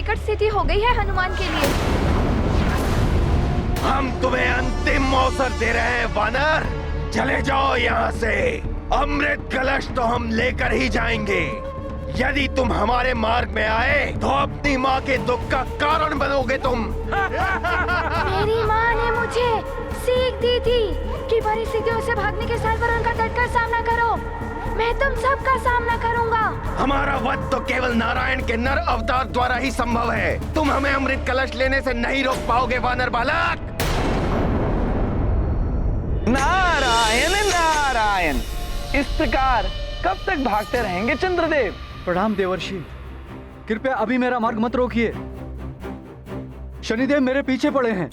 विकट स्थिति हो गई है हनुमान के लिए। हम तुम्हें अंतिम अवसर दे रहे हैं वानर, चले जाओ यहाँ से। अमृत कलश तो हम लेकर ही जाएंगे। यदि तुम हमारे मार्ग में आए तो अपनी माँ के दुख का कारण बनोगे तुम। मेरी माँ ने मुझे सीख दी थी कि परिस्थितियों से भागने के साथ पर उनका डटकर सामना करो। मैं तुम सबका सामना करूंगा। हमारा वध तो केवल नारायण के नर अवतार द्वारा ही संभव है। तुम हमें अमृत कलश लेने से नहीं रोक पाओगे वानर बालक। नारायण नारायण, इस प्रकार कब तक भागते रहेंगे चंद्रदेव? प्रणाम देवर्षि, कृपया अभी मेरा मार्ग मत रोकिए। शनिदेव मेरे पीछे पड़े हैं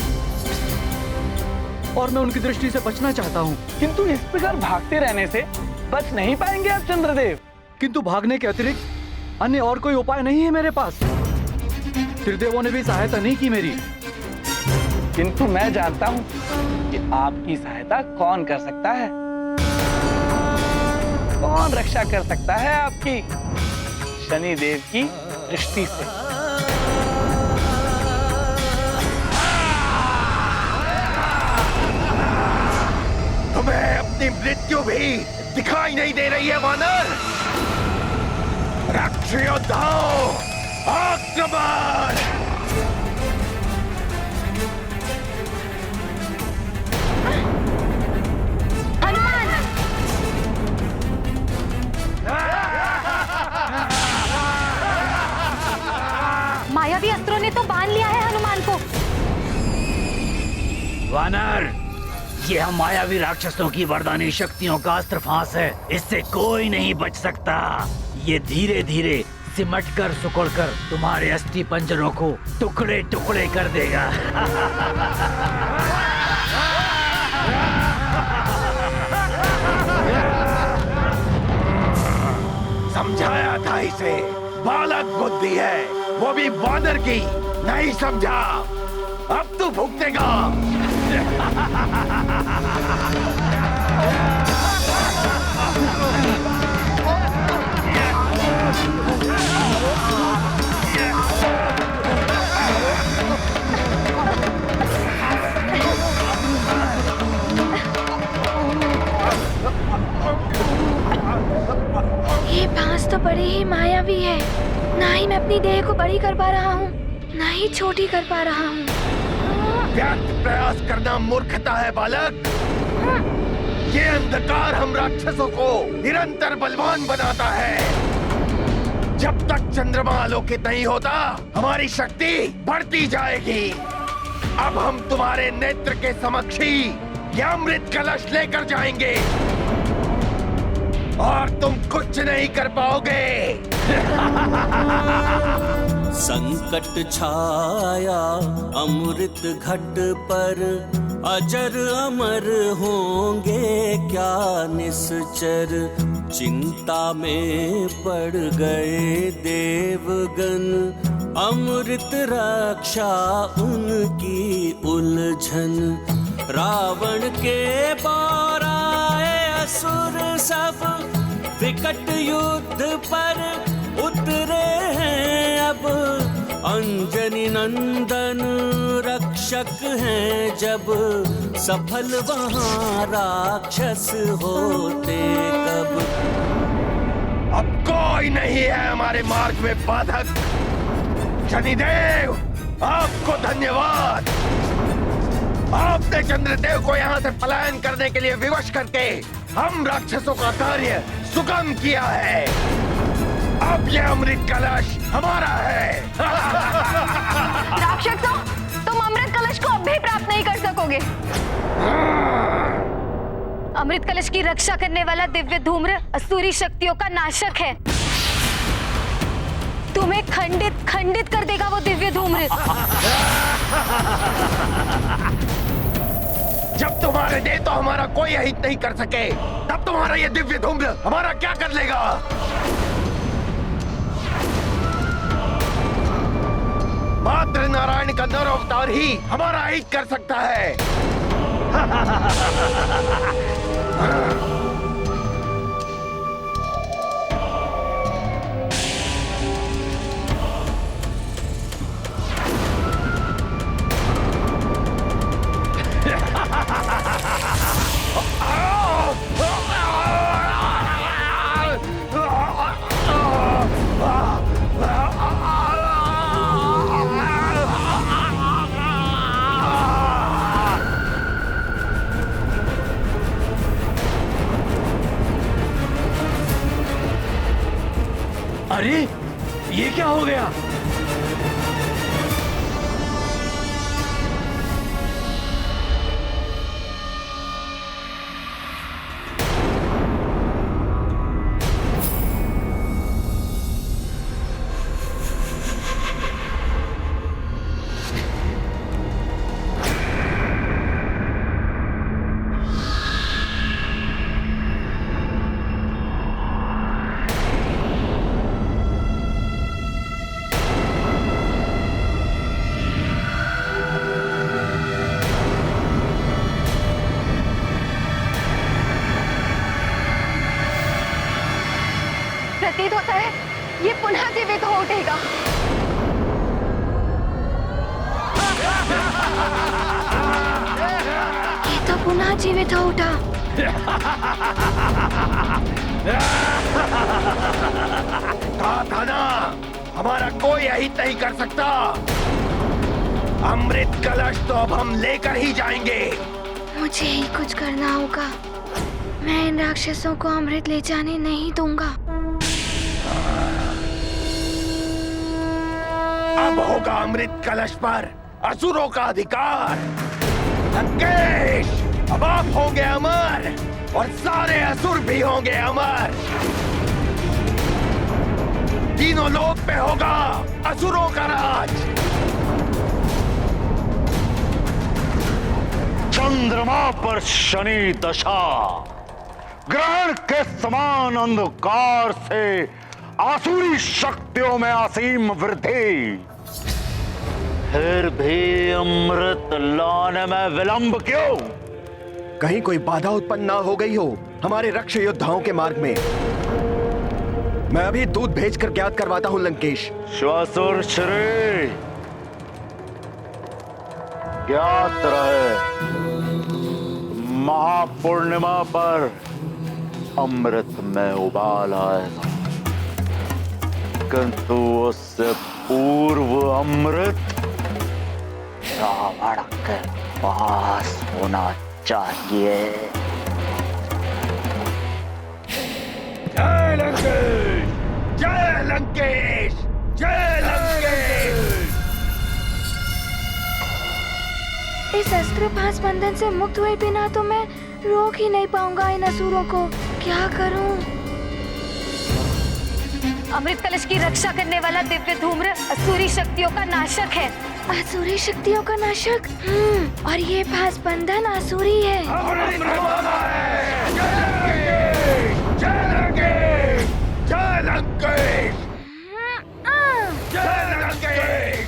और मैं उनकी दृष्टि से बचना चाहता हूँ। किंतु इस प्रकार भागते रहने से बच नहीं पाएंगे आप चंद्रदेव। किंतु भागने के अतिरिक्त अन्य और कोई उपाय नहीं है मेरे पास। त्रिदेवों ने भी सहायता नहीं की मेरी। किंतु मैं जानता हूँ कि आपकी सहायता कौन कर सकता है, कौन रक्षा कर सकता है आपकी शनिदेव की दृष्टि से। तुम्हें अपनी मृत्यु भी दिखाई नहीं दे रही है वानर। राक्षयोद्धाओ, आक्रमण! मायावी अस्त्रों ने तो बांध लिया है हनुमान को। वानर, ये हम मायावी राक्षसों की वरदानी शक्तियों का अस्त्र फांस है। इससे कोई नहीं बच सकता। ये धीरे धीरे सिमट कर सुकड़ कर तुम्हारे अस्थि पंजरों को टुकड़े टुकड़े कर देगा। समझाया था इसे, बालक बुद्धि है, वो भी वानर की। नहीं समझा, अब तू भुगतेगा। ये बांस तो बड़ी ही मायावी है। ना ही मैं अपनी देह को बड़ी कर पा रहा हूँ, ना ही छोटी कर पा रहा हूँ। व्यर्थ प्रयास करना मूर्खता है बालक। ये अंधकार हम राक्षसों को निरंतर बलवान बनाता है। जब तक चंद्रमा आलोकित नहीं होता, हमारी शक्ति बढ़ती जाएगी। अब हम तुम्हारे नेत्र के समक्ष ही ये अमृत कलश लेकर जाएंगे और तुम कुछ नहीं कर पाओगे। संकट छाया अमृत घट पर, अजर अमर होंगे क्या निश्चर। चिंता में पड़ गए देवगण, अमृत रक्षा उनकी उलझन। रावण के बाराए असुर सब, विकट युद्ध पर उतरे हैं अब। अंजनी नंदन रक्षक हैं जब, सफल वहां राक्षस होते कब। अब कोई नहीं है हमारे मार्ग में बाधक। शनिदेव, आपको धन्यवाद। आपने चंद्रदेव को यहाँ से पलायन करने के लिए विवश करके हम राक्षसों का कार्य सुगम किया है। अब ये अमृत कलश हमारा है। राक्षसों, तुम अमृत कलश को अब भी प्राप्त नहीं कर सकोगे। अमृत कलश की रक्षा करने वाला दिव्य धूम्र असुरी शक्तियों का नाशक है। तुम्हें खंडित खंडित कर देगा वो दिव्य धूम्र। जब तुम्हारे दे तो हमारा कोई अहित नहीं कर सके, तब तुम्हारा ये दिव्य धूम्र हमारा क्या कर लेगा? मात्र नारायण का नर अवतार ही हमारा अहित कर सकता है। हो गया? प्रतीत होता है ये पुनः जीवित हो उठेगा। ये तो पुनः जीवित हो उठा। कहा था ना, हमारा कोई अहित नहीं कर सकता। अमृत कलश तो अब हम लेकर ही जाएंगे। मुझे ही कुछ करना होगा। मैं इन राक्षसों को अमृत ले जाने नहीं दूंगा। अब होगा अमृत कलश पर असुरों का अधिकार। लंकेश, अब आप होंगे अमर और सारे असुर भी होंगे अमर। तीनों लोक पे होगा असुरों का राज। चंद्रमा पर शनि दशा, ग्रहण के समान अंधकार से आसुरी शक्तियों में असीम वृद्धि। फिर भी अमृत लाने में विलंब क्यों? कहीं कोई बाधा उत्पन्न ना हो गई हो हमारे रक्ष योद्धाओं के मार्ग में। मैं अभी दूध भेजकर ज्ञात करवाता हूं लंकेश। श्वासुर श्री ज्ञात रहे, महापूर्णिमा पर अमृत में उबाल आएगा, किंतु उससे पूर्व अमृत रावण के पास होना चाहिए। जय लंकेश, जय लंकेश, जय लंकेश। इस अस्त्रपाश बंधन से मुक्त हुए बिना तो मैं रोक ही नहीं पाऊंगा इन असुरों को। क्या करूं? अमृत कलश की रक्षा करने वाला दिव्य धूम्र असुरी शक्तियों का नाशक है। असुरी शक्तियों का नाशक? और ये पास बंधन असुरी है। जय लंकेश, जय लंकेश, जय लंकेश।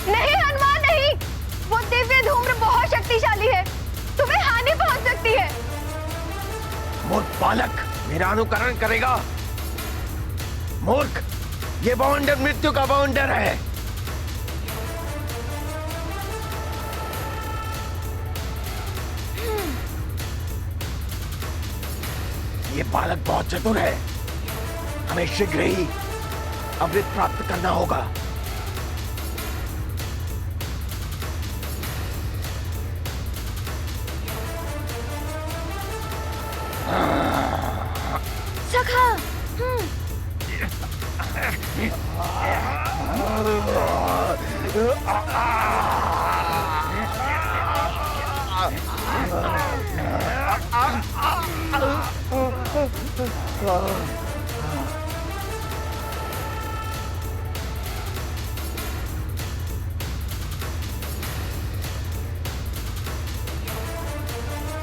नहीं हनुमान नहीं, वो दिव्य धूम्र बहुत शक्तिशाली है, तुम्हें हानि पहुंच सकती है। मूर्ख बालक, मेरा अनुकरण करेगा? मूर्ख, ये बाउंडर मृत्यु का बाउंडर है। ये बालक बहुत चतुर है। हमें शीघ्र ही अमृत प्राप्त करना होगा। सखा,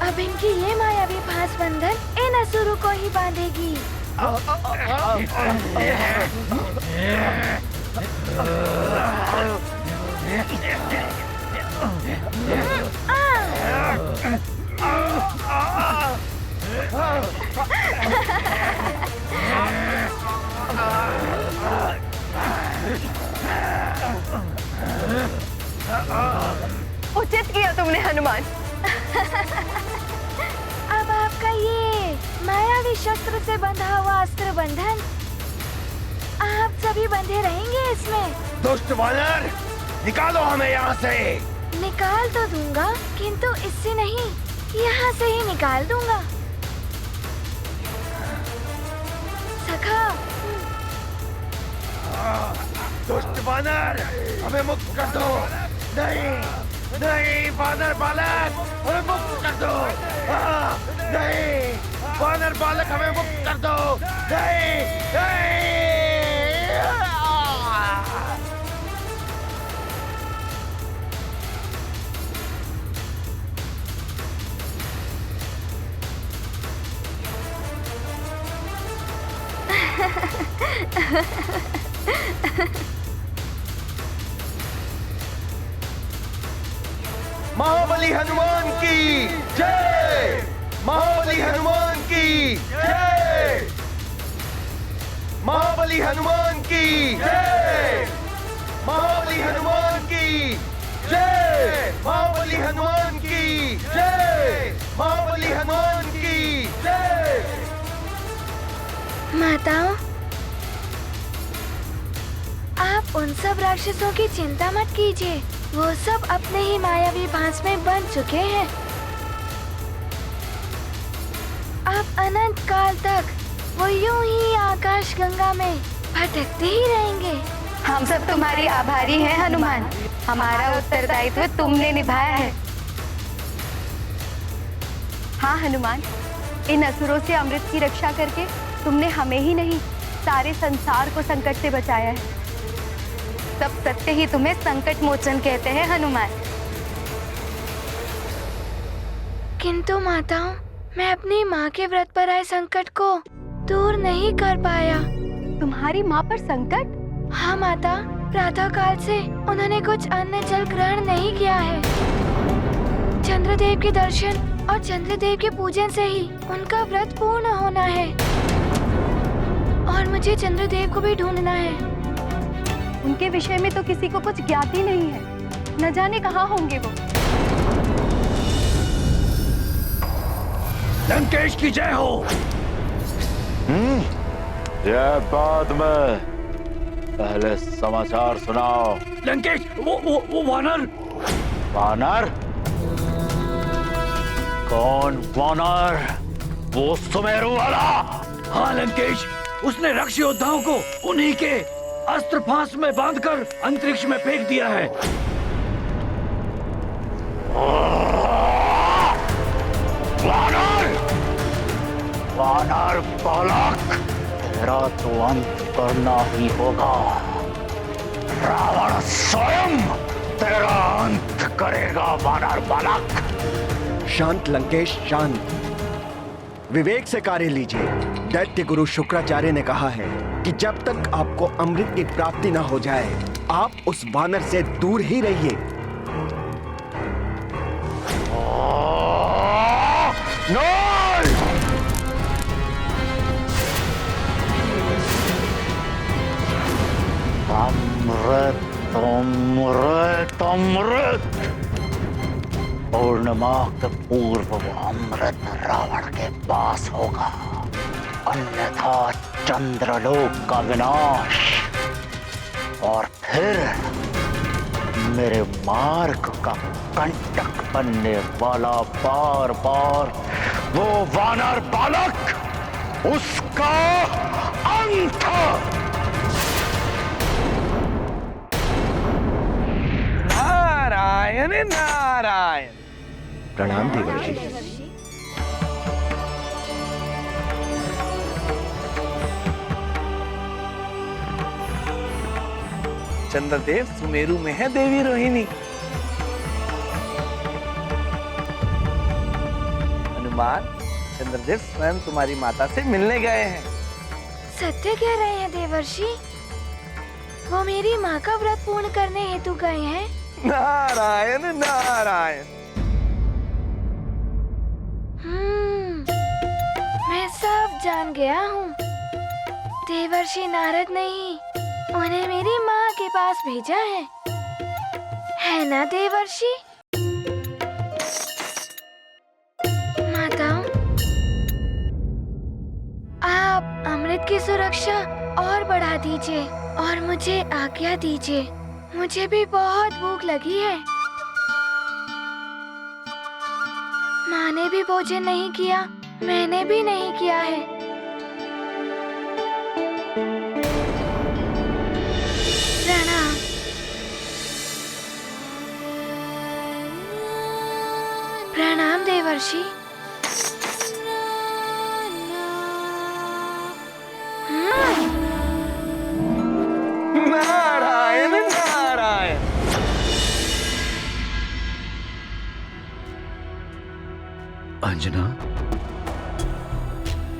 अब इनकी ये मायावी फांस बंधन इन असुरों को ही बांधेगी। उचित किया तुमने हनुमान। अब आपका ये मायावी शस्त्र से बंधा हुआ अस्त्र बंधन, आप सभी बंधे रहेंगे इसमें। दुष्ट वानर, निकालो हमें यहाँ से। निकाल तो दूंगा, किंतु इससे नहीं, यहाँ से ही निकाल दूंगा। सखा, दुष्ट वानर, हमें मुक्त कर दो। नहीं, नहीं वानर बालक, हमें मुक्त कर दो। नहीं, वानर बालक, हमें मुक्त कर दो। नहीं, नहीं। महाबली हनुमान की जय, महाबली हनुमान की जय, महाबली हनुमान की जय, महाबली हनुमान की जय, महाबली हनुमान की जय, महाबली हनुमान की जय। माताओं, आप उन सब राक्षसों की चिंता मत कीजिए, वो सब अपने ही मायावी भांस में बंध चुके हैं। अब अनंत काल तक वो यूं ही आकाश गंगा में भटकते ही रहेंगे। हम सब तुम्हारी आभारी हैं हनुमान, हमारा उत्तरदायित्व तुमने निभाया है। हाँ हनुमान, इन असुरों से अमृत की रक्षा करके तुमने हमें ही नहीं, सारे संसार को संकट से बचाया है। सब सत्य ही तुम्हें संकट मोचन कहते हैं हनुमान। किंतु माताओं, मैं अपनी माँ के व्रत पर आए संकट को दूर नहीं कर पाया। तुम्हारी माँ पर संकट? हाँ माता, प्रातः काल से उन्होंने कुछ अन्न जल ग्रहण नहीं किया है। चंद्रदेव के दर्शन और चंद्रदेव के पूजन से ही उनका व्रत पूर्ण होना है, और मुझे चंद्रदेव को भी ढूंढना है। उनके विषय में तो किसी को कुछ ज्ञात ही नहीं है, न जाने कहाँ होंगे वो। लंकेश की जय हो। जय बाद में, पहले समाचार सुनाओ। लंकेश, वो वानर। वानर? कौन वानर? वो सुमेरु वाला? हाँ लंकेश, उसने रक्ष योद्धाओं को उन्हीं के अस्त्र फांस में बांधकर अंतरिक्ष में फेंक दिया है। वानर! वानर बालक, तेरा तो अंत करना ही होगा। रावण स्वयं तेरा अंत करेगा वानर बालक। शांत लंकेश, शांत। विवेक से कार्य लीजिए। दैत्य गुरु शुक्राचार्य ने कहा है कि जब तक आपको अमृत की प्राप्ति न हो जाए, आप उस वानर से दूर ही रहिए। अमृत, अमृत, अमृत। पूर्णिमा के पूर्व वो अमृत रावण के पास होगा, अन्यथा चंद्रलोक का विनाश। और फिर मेरे मार्ग का कंटक बनने वाला बार बार वो वानर बालक, उसका अंत। नारायण नारायण। प्रणाम देवर्षि। चंद्रदेव सुमेरु में है देवी रोहिणी। हनुमान, चंद्रदेव स्वयं तुम्हारी माता से मिलने गए हैं। सत्य कह रहे हैं देवर्षि, वो मेरी माँ का व्रत पूर्ण करने हेतु गए हैं। नारायण नारायण। मैं सब जान गया हूँ। देवर्षि नारद ने ही उन्हें मेरी माँ के पास भेजा है ना देवर्षि? माताओं, आप अमृत की सुरक्षा और बढ़ा दीजिए और मुझे आज्ञा दीजिए। मुझे भी बहुत भूख लगी है। माँ ने भी भोजन नहीं किया, मैंने भी नहीं किया है। प्रणाम। प्रणाम देवर्षि। नारायण नारायण। अंजना,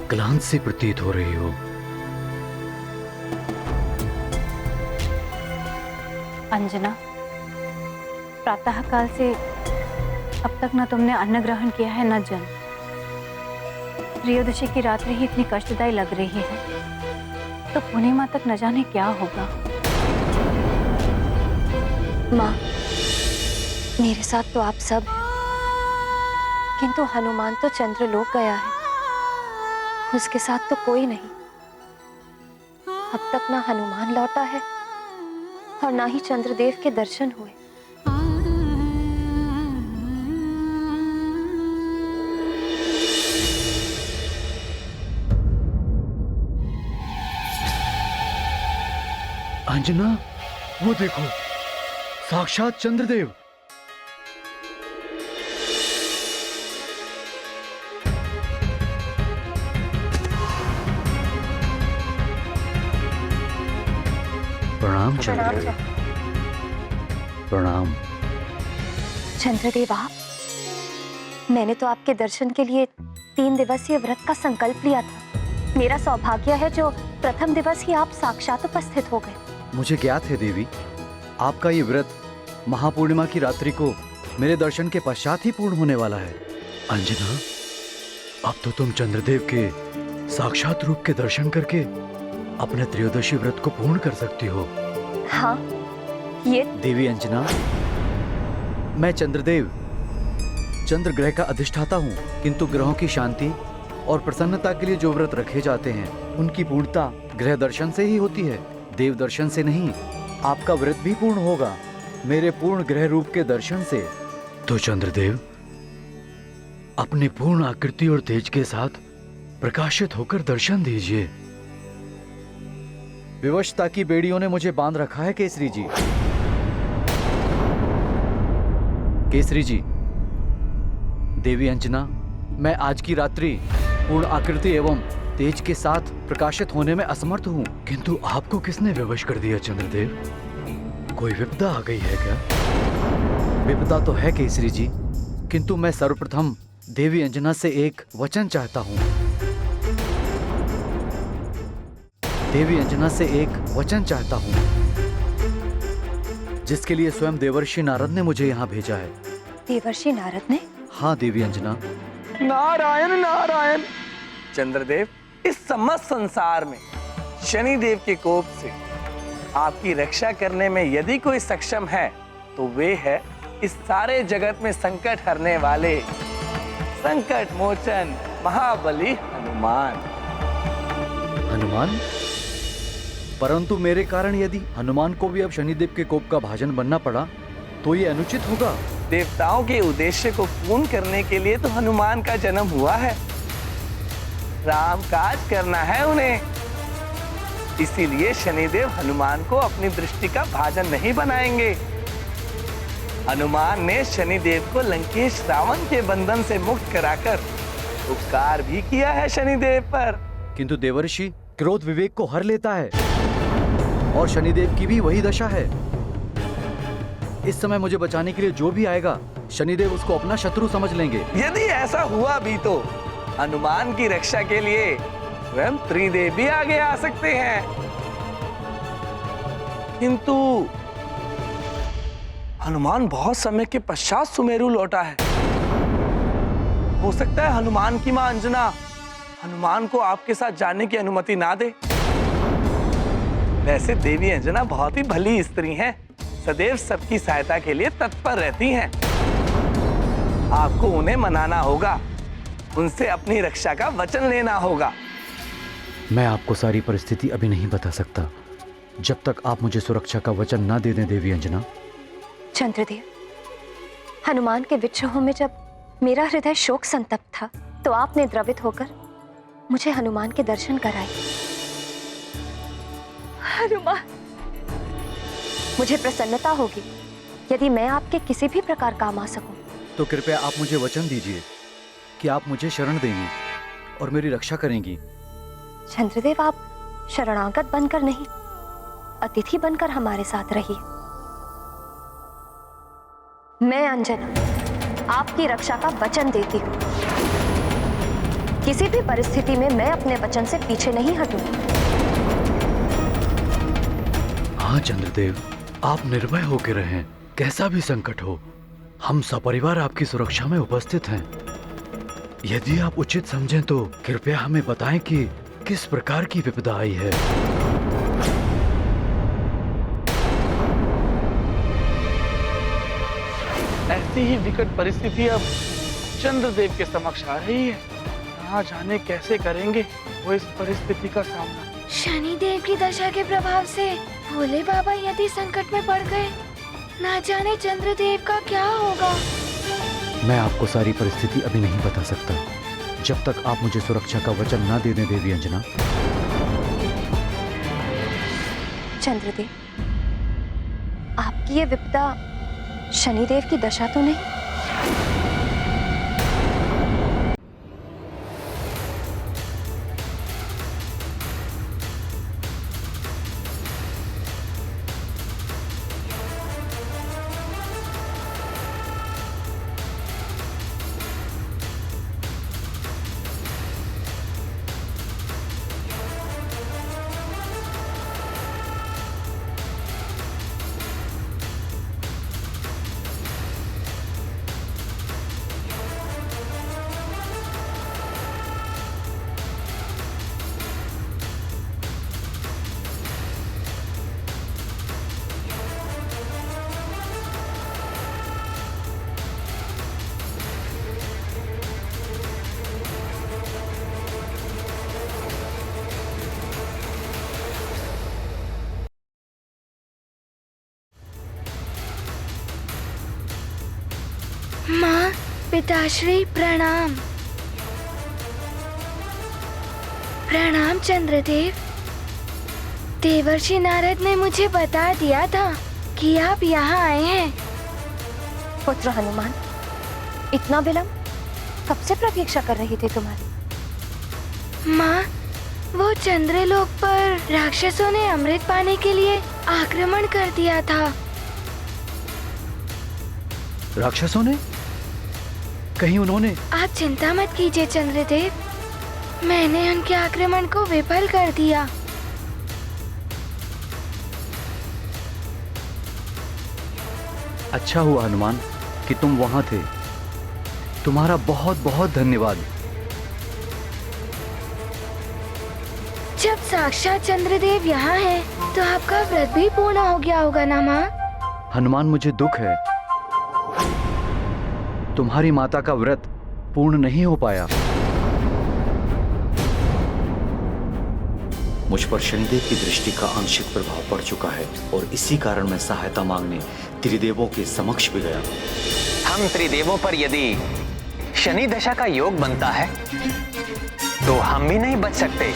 क्लांत सी प्रतीत हो रही हो। अंजना, प्रातःकाल से अब तक न तुमने अन्न ग्रहण किया है न जल। त्रयोदशी की रात्रि ही इतनी कष्टदायी लग रही है, तो पूर्णिमा तक न जाने क्या होगा। माँ, मेरे साथ तो आप सब, किंतु हनुमान तो चंद्रलोक गया है, उसके साथ तो कोई नहीं। अब तक ना हनुमान लौटा है और ना ही चंद्रदेव के दर्शन हुए। अंजना, वो देखो, साक्षात चंद्रदेव। प्रणाम चंद्रदेव। प्रणाम। चंद्रदेव आप, मैंने तो आपके दर्शन के लिए 3 दिवसीय व्रत का संकल्प लिया था। मेरा सौभाग्य है जो प्रथम दिवस ही आप साक्षात उपस्थित हो गए। मुझे ज्ञात है देवी, आपका ये व्रत महापूर्णिमा की रात्रि को मेरे दर्शन के पश्चात ही पूर्ण होने वाला है। अंजना, अब तो तुम चंद्रदेव के साक्षात रूप के दर्शन करके अपने त्रयोदशी व्रत को पूर्ण कर सकती हो। हाँ, ये देवी अंजना, मैं चंद्रदेव चंद्र ग्रह का अधिष्ठाता हूँ, किंतु ग्रहों की शांति और प्रसन्नता के लिए जो व्रत रखे जाते हैं उनकी पूर्णता ग्रह दर्शन से ही होती है, देव दर्शन से नहीं। आपका व्रत भी पूर्ण होगा मेरे पूर्ण ग्रह रूप के दर्शन से। तो चंद्रदेव अपनी पूर्ण आकृति और तेज के साथ प्रकाशित होकर दर्शन दीजिए। विवशता की बेड़ियों ने मुझे बांध रखा है केसरी जी। केसरी जी, देवी अंजना, मैं आज की रात्रि पूर्ण आकृति एवं तेज के साथ प्रकाशित होने में असमर्थ हूँ, किंतु आपको किसने विवश कर दिया चंद्रदेव? कोई विपदा आ गई है क्या? विपदा तो है केसरी जी, किंतु मैं सर्वप्रथम देवी अंजना से एक वचन चाहता हूँ। देवी अंजना से एक वचन चाहता हूँ, जिसके लिए स्वयं देवर्षि नारद ने मुझे यहाँ भेजा है। देवर्षि नारद ने? हाँ देवी अंजना। नारायण नारायण। चंद्रदेव, इस समस्त संसार में शनिदेव के कोप से आपकी रक्षा करने में यदि कोई सक्षम है तो वे है इस सारे जगत में संकट हरने वाले संकट मोचन महाबली हनुमान। हनुमान? परंतु मेरे कारण यदि हनुमान को भी अब शनिदेव के कोप का भाजन बनना पड़ा तो ये अनुचित होगा। देवताओं के उद्देश्य को पूर्ण करने के लिए तो हनुमान का जन्म हुआ है, राम काज करना है उन्हें। इसीलिए शनिदेव हनुमान को अपनी दृष्टि का भाजन नहीं बनाएंगे। हनुमान ने शनिदेव को लंकेश रावण के बंधन से मुक्त कराकर उपकार भी किया है शनिदेव पर। किंतु देवर्षि, क्रोध विवेक को हर लेता है और शनिदेव की भी वही दशा है। इस समय मुझे बचाने के लिए जो भी आएगा शनिदेव उसको अपना शत्रु समझ लेंगे। यदि ऐसा हुआ भी तो हनुमान की रक्षा के लिए स्वयं त्रिदेव भी आगे आ सकते हैं। किंतु हनुमान बहुत समय के पश्चात सुमेरु लौटा है। हो सकता है हनुमान की मां अंजना हनुमान को आपके साथ जाने की अनुमति ना दे। वैसे देवी अंजना बहुत ही भली स्त्री हैं, सदैव सबकी सहायता के लिए तत्पर रहती हैं। आपको उन्हें मनाना होगा, उनसे अपनी रक्षा का वचन लेना होगा। मैं आपको सारी परिस्थिति अभी नहीं बता सकता जब तक आप मुझे सुरक्षा का वचन ना दे दें देवी अंजना। चंद्रदेव, हनुमान के विद्रोह में जब मेरा हृदय शोक संतप्त था, तो आपने द्रवित होकर मुझे हनुमान के दर्शन कराए। हनुमान, मुझे प्रसन्नता होगी यदि मैं आपके किसी भी प्रकार काम आ सकूं। तो कृपया आप मुझे वचन दीजिए कि आप मुझे शरण देंगी और मेरी रक्षा करेंगी। चंद्रदेव, आप शरणागत बनकर नहीं, अतिथि बनकर हमारे साथ रहिए। मैं अंजना आपकी रक्षा का वचन देती हूँ। किसी भी परिस्थिति में मैं अपने वचन से पीछे नहीं हटूंगी। हाँ चंद्रदेव, आप निर्भय होकर रहें। कैसा भी संकट हो, हम सपरिवार आपकी सुरक्षा में उपस्थित हैं। यदि आप उचित समझें तो कृपया हमें बताएं कि किस प्रकार की विपदा आई है। ऐसी ही विकट परिस्थिति अब चंद्रदेव के समक्ष आ रही है। ना जाने कैसे करेंगे वो इस परिस्थिति का सामना। शनिदेव की दशा के प्रभाव से भोले बाबा यदि संकट में पड़ गए, ना जाने चंद्रदेव का क्या होगा। मैं आपको सारी परिस्थिति अभी नहीं बता सकता, जब तक आप मुझे सुरक्षा का वचन ना दे दें देवी अंजना। चंद्रदेव, आपकी ये विपदा शनिदेव की दशा तो नहीं? माँ, पिताश्री प्रणाम। प्रणाम चंद्रदेव। देवर्षि नारद ने मुझे बता दिया था कि आप यहाँ आए हैं। पुत्र हनुमान, इतना विलंब? कब से प्रतीक्षा कर रही थी तुम्हारी। माँ, वो चंद्रलोक पर राक्षसों ने अमृत पाने के लिए आक्रमण कर दिया था। राक्षसों ने? कहीं उन्होंने? आप चिंता मत कीजिए चंद्रदेव, मैंने उनके आक्रमण को विफल कर दिया। अच्छा हुआ हनुमान कि तुम वहां थे। तुम्हारा बहुत बहुत धन्यवाद। जब साक्षात चंद्रदेव यहाँ हैं, तो आपका व्रत भी पूर्ण हो गया होगा ना माँ? हनुमान, मुझे दुख है, तुम्हारी माता का व्रत पूर्ण नहीं हो पाया। मुझ पर शनिदेव की दृष्टि का आंशिक प्रभाव पड़ चुका है और इसी कारण मैं सहायता मांगने त्रिदेवों के समक्ष भी गया। हम त्रिदेवों पर यदि शनि दशा का योग बनता है तो हम भी नहीं बच सकते।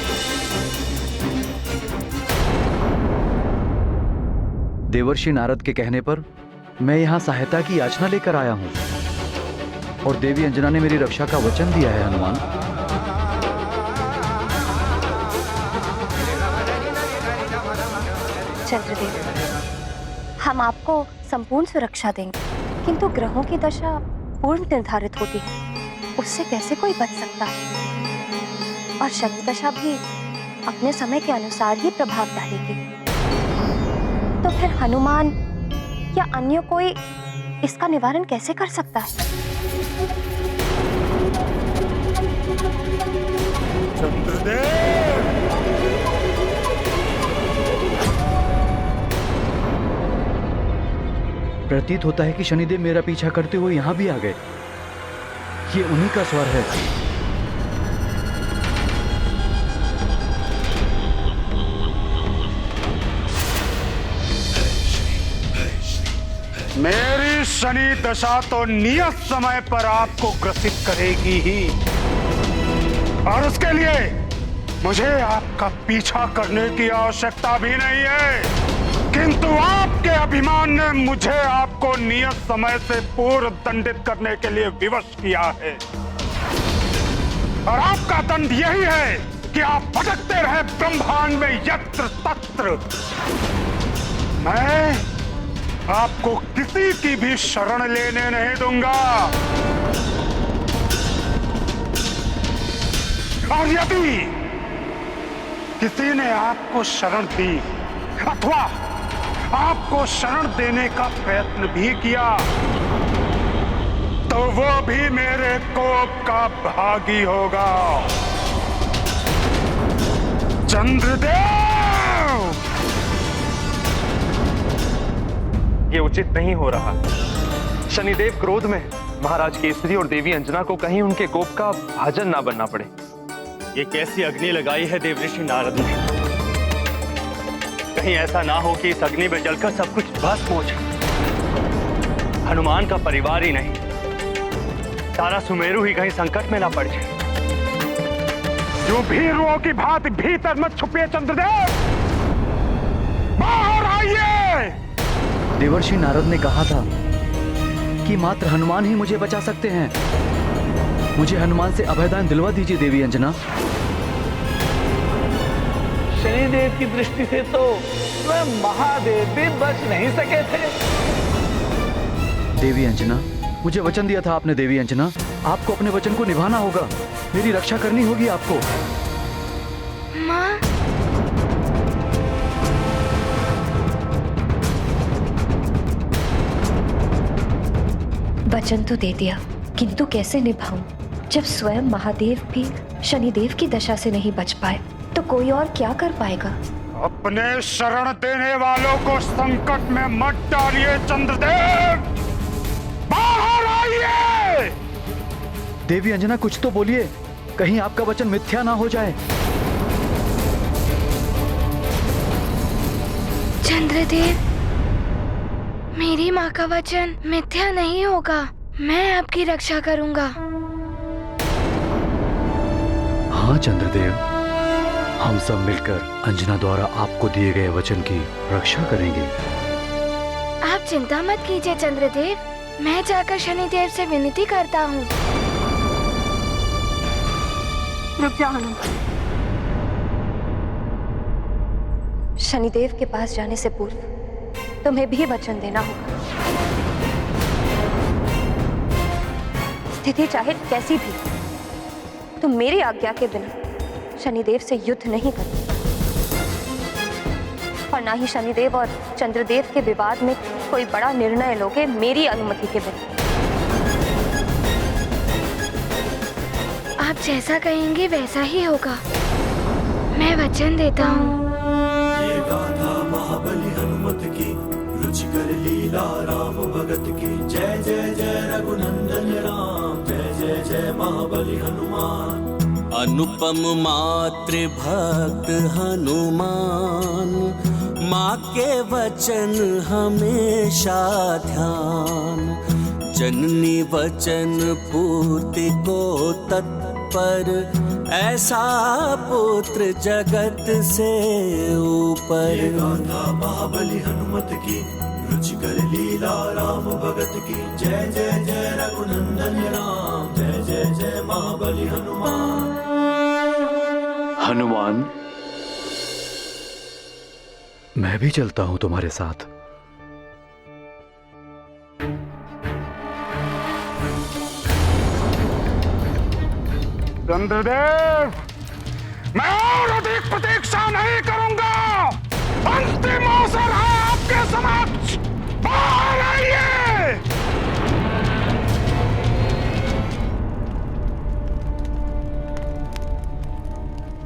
देवर्षि नारद के कहने पर मैं यहाँ सहायता की याचना लेकर आया हूँ और देवी अंजना ने मेरी रक्षा का वचन दिया है। हनुमान, चंद्रदेव, हम आपको संपूर्ण सुरक्षा देंगे, किंतु ग्रहों की दशा पूर्व निर्धारित होती है, उससे कैसे कोई बच सकता है। और शनि दशा भी अपने समय के अनुसार ही प्रभाव डालेगी। तो फिर हनुमान या अन्य कोई इसका निवारण कैसे कर सकता है? प्रतीत होता है कि शनिदेव मेरा पीछा करते हुए यहाँ भी आ गए। ये उन्हीं का स्वर है। मेरी शनि दशा तो नियत समय पर आपको ग्रसित करेगी ही, और उसके लिए मुझे आपका पीछा करने की आवश्यकता भी नहीं है। किंतु आपके अभिमान ने मुझे आपको नियत समय से पूर्व दंडित करने के लिए विवश किया है, और आपका दंड यही है कि आप भटकते रहे ब्रह्मांड में यत्र तत्र। मैं आपको किसी की भी शरण लेने नहीं दूंगा, और यदि किसी ने आपको शरण दी अथवा आपको शरण देने का प्रयत्न भी किया तो वो भी मेरे कोप का भागी होगा। चंद्रदेव, ये उचित नहीं हो रहा। शनिदेव क्रोध में महाराज केसरी और देवी अंजना को कहीं उनके कोप का भाजन ना बनना पड़े। ये कैसी अग्नि लगाई है देवऋषि नारद ने? कहीं ऐसा ना हो कि इस अग्नि में जलकर सब कुछ भस्म हो जाए। हनुमान का परिवार ही नहीं, सारा सुमेरु ही कहीं संकट में ना पड़ जाए। जो भीरुओं की भांति भीतर मत छुपिए चंद्रदेव, बाहर आइए। देवर्षि नारद ने कहा था कि मात्र हनुमान ही मुझे बचा सकते हैं। मुझे हनुमान से अभयदान दिलवा दीजिए देवी अंजना। शनिदेव की दृष्टि से तो स्वयं महादेव भी बच नहीं सके थे। देवी अंजना, मुझे वचन दिया था आपने। देवी अंजना, आपको अपने वचन को निभाना होगा, मेरी रक्षा करनी होगी आपको। माँ, वचन तो दे दिया, किंतु कैसे निभाऊं जब स्वयं महादेव भी शनिदेव की दशा से नहीं बच पाए, तो कोई और क्या कर पाएगा। अपने शरण देने वालों को संकट में मत डालिए चंद्रदेव, बाहर आइए। देवी अंजना, कुछ तो बोलिए, कहीं आपका वचन मिथ्या ना हो जाए। चंद्रदेव, मेरी माँ का वचन मिथ्या नहीं होगा। मैं आपकी रक्षा करूंगा। हाँ चंद्रदेव, हम सब मिलकर अंजना द्वारा आपको दिए गए वचन की रक्षा करेंगे। आप चिंता मत कीजिए चंद्रदेव, मैं जाकर शनिदेव से विनती करता हूँ। रुक जाओ हनुमान। शनिदेव के पास जाने से पूर्व तुम्हें भी वचन देना होगा। स्थिति चाहे कैसी भी, तुम मेरी आज्ञा के बिना शनिदेव से युद्ध नहीं करते, और ना ही शनिदेव और चंद्रदेव के विवाद में कोई बड़ा निर्णय लोगे मेरी अनुमति के बिना। आप जैसा कहेंगे वैसा ही होगा। मैं वचन देता हूँ। ये गाथा महाबली हनुमत की, रुचिकर लीला राम भगत की। जय जय जय रघुनंदन राम, जय जय जय महाबली हनुमान। अनुपम मातृ भक्त हनुमान, माँ के वचन हमेशा ध्यान। जननी वचन पूर्ति को तत्पर, ऐसा पुत्र जगत से ऊपर। ये गाथा महाबली हनुमत की, रुचिकर लीला राम भगत की। जय जय जय रघुनंदन राम, जय जय जय महाबली हनुमान। हनुमान, मैं भी चलता हूं तुम्हारे साथ। चंद्रदेव, मैं और अधिक प्रतीक्षा नहीं करूंगा। अंतिम अवसर है आपके समक्ष, बाहर आइए।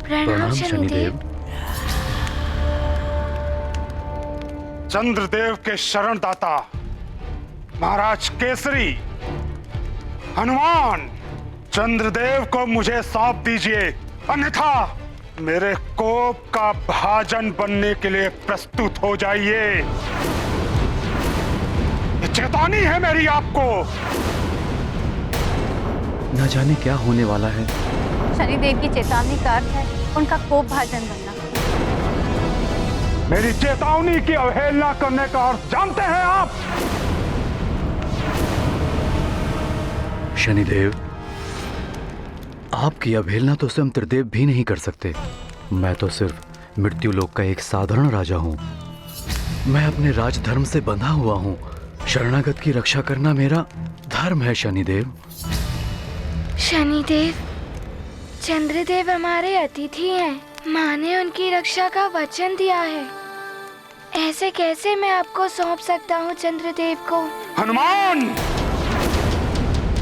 प्रणाम शनिदेव। चंद्रदेव के शरणदाता महाराज केसरी हनुमान, चंद्रदेव को मुझे सौंप दीजिए, अन्यथा मेरे कोप का भाजन बनने के लिए प्रस्तुत हो जाइए। ये चेतावनी है मेरी आपको। न जाने क्या होने वाला है। शनिदेव की चेतावनी का अर्थ है उनका कोप भाजन बनना। मेरी चेतावनी की अवहेलना करने का अर्थ जानते हैं आप? शनिदेव, आपकी अवहेलना तो स्वयं त्रिदेव भी नहीं कर सकते। मैं तो सिर्फ मृत्युलोक का एक साधारण राजा हूँ। मैं अपने राजधर्म से बंधा हुआ हूँ। शरणागत की रक्षा करना मेरा धर्म है शनिदेव। शनिदेव, चंद्रदेव हमारे अतिथि हैं। माँ ने उनकी रक्षा का वचन दिया है। ऐसे कैसे मैं आपको सौंप सकता हूँ चंद्रदेव को? हनुमान,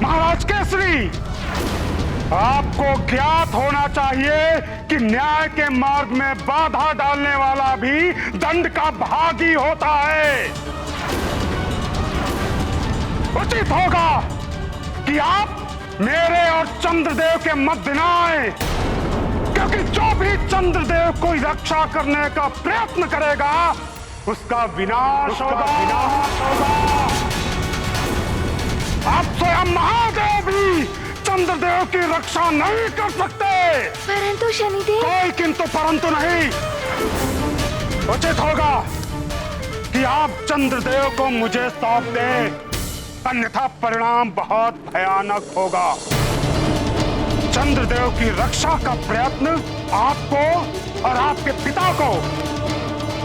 महाराज केसरी, आपको ज्ञात होना चाहिए कि न्याय के मार्ग में बाधा डालने वाला भी दंड का भागी होता है। उचित होगा कि आप मेरे और चंद्रदेव के मध्य न आए, क्योंकि जो भी चंद्रदेव को रक्षा करने का प्रयत्न करेगा उसका विनाश होगा। आप स्वयं महादेव भी चंद्रदेव की रक्षा नहीं कर सकते। परंतु शनिदेव। कोई किंतु परंतु नहीं। उचित होगा कि आप चंद्रदेव को मुझे सौंप दें, अन्यथा परिणाम बहुत भयानक होगा। चंद्रदेव की रक्षा का प्रयत्न आपको और आपके पिता को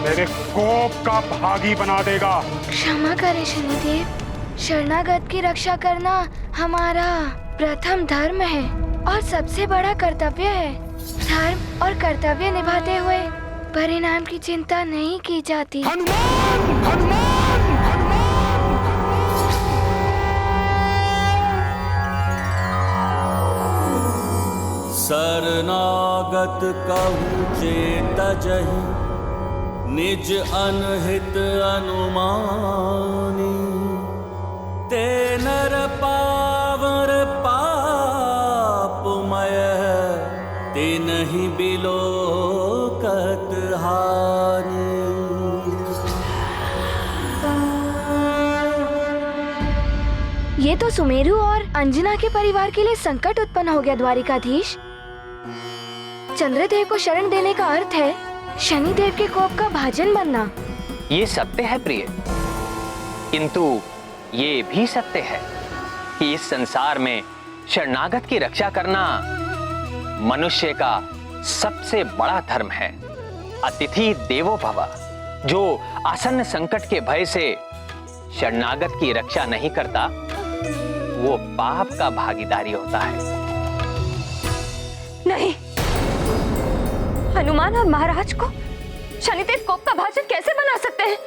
मेरे कोप का भागी बना देगा। क्षमा करें शनिदेव, शरणागत की रक्षा करना हमारा प्रथम धर्म है और सबसे बड़ा कर्तव्य है। धर्म और कर्तव्य निभाते हुए परिणाम की चिंता नहीं की जाती। हनुमान, हनुमान, शरणागत कहूँ चेतजहि, निज अनहित अनुमानी। ते नर पावर पापमय, तिन्हि बिलोकत हानि। ये तो सुमेरु और अंजना के परिवार के लिए संकट उत्पन्न हो गया द्वारिकाधीश। चंद्रदेव को शरण देने का अर्थ है शनिदेव के कोप का भाजन बनना। ये सत्य है प्रिय, किंतु ये भी सत्य है कि इस संसार में शरणागत की रक्षा करना मनुष्य का सबसे बड़ा धर्म है। अतिथि देवो भव। जो आसन्न संकट के भय से शरणागत की रक्षा नहीं करता, वो पाप का भागीदारी होता है। नहीं, हनुमान और महाराज को शनिदेव कोप का भाजन कैसे बना सकते हैं?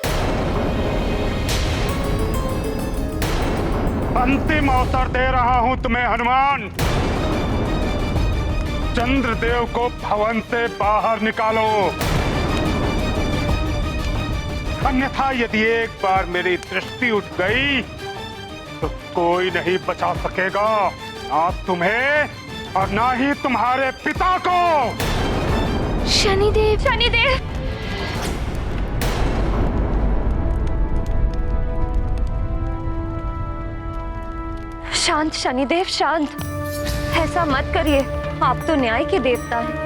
अंतिम अवसर दे रहा हूं तुम्हें हनुमान। चंद्रदेव को भवन से बाहर निकालो, अन्यथा यदि एक बार मेरी दृष्टि उठ गई तो कोई नहीं बचा सकेगा, ना तुम्हें और ना ही तुम्हारे पिता को। शनिदेव, शनिदेव, शांत शनिदेव, शांत। ऐसा मत करिए, आप तो न्याय के देवता हैं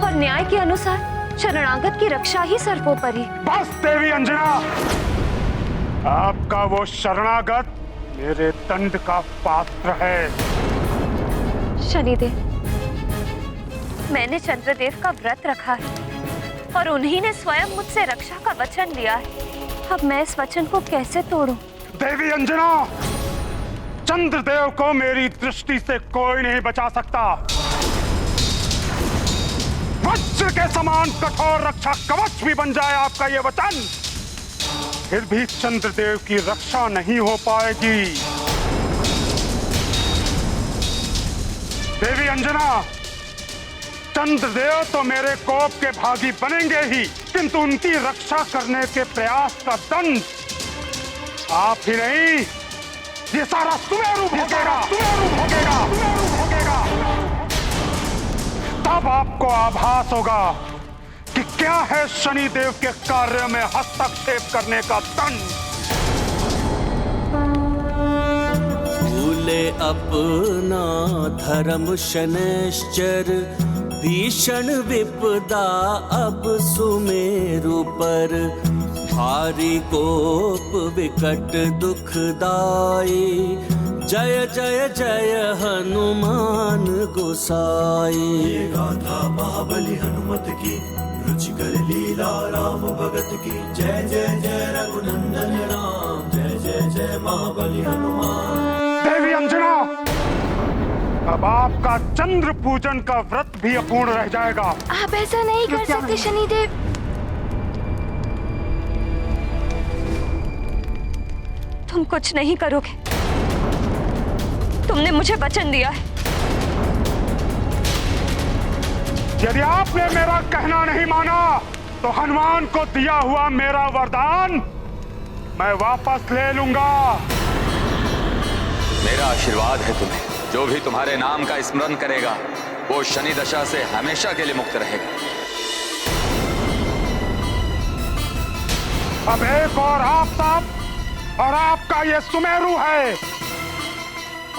और न्याय के अनुसार शरणागत की रक्षा ही सर्वोपरि। बस देवी अंजना, आपका वो शरणागत मेरे दंड का पात्र है। शनिदेव, मैंने चंद्रदेव का व्रत रखा है और उन्हीं ने स्वयं मुझसे रक्षा का वचन लिया है। अब मैं इस वचन को कैसे तोड़ूं? देवी अंजना, चंद्रदेव को मेरी दृष्टि से कोई नहीं बचा सकता। वज्र के समान कठोर रक्षा कवच भी बन जाए आपका ये वचन, फिर भी चंद्रदेव की रक्षा नहीं हो पाएगी। देवी अंजना, चंद्रदेव तो मेरे कोप के भागी बनेंगे ही, किंतु उनकी रक्षा करने के प्रयास का दंड आप ही नहीं, ये सारा सुमेरु भोगेगा, सुमेरु भोगेगा, सुमेरु भोगेगा। तब आपको आभास होगा कि क्या है शनिदेव के कार्य में हस्तक्षेप करने का दंड। ले अपना धर्म शनैश्चर, भीषण विपदा अब सुमेरु पर, भारी कोप विकट दुखदाई, जय जय जय हनुमान गोसाई। ये गाथा महाबली हनुमत की, रुचिकर लीला राम भगत की, जय जय जय रघुनंदन राम, जय जय जय महाबली हनुमान। देवी अंजना, अब आपका चंद्र पूजन का व्रत भी अपूर्ण रह जाएगा। आप ऐसा नहीं कर सकते शनिदेव। तुम कुछ नहीं करोगे, तुमने मुझे वचन दिया है। यदि आपने मेरा कहना नहीं माना तो हनुमान को दिया हुआ मेरा वरदान मैं वापस ले लूंगा। मेरा आशीर्वाद है तुम्हें, जो भी तुम्हारे नाम का स्मरण करेगा वो शनि दशा से हमेशा के लिए मुक्त रहेगा। अब एक और आप और आपका ये सुमेरु है,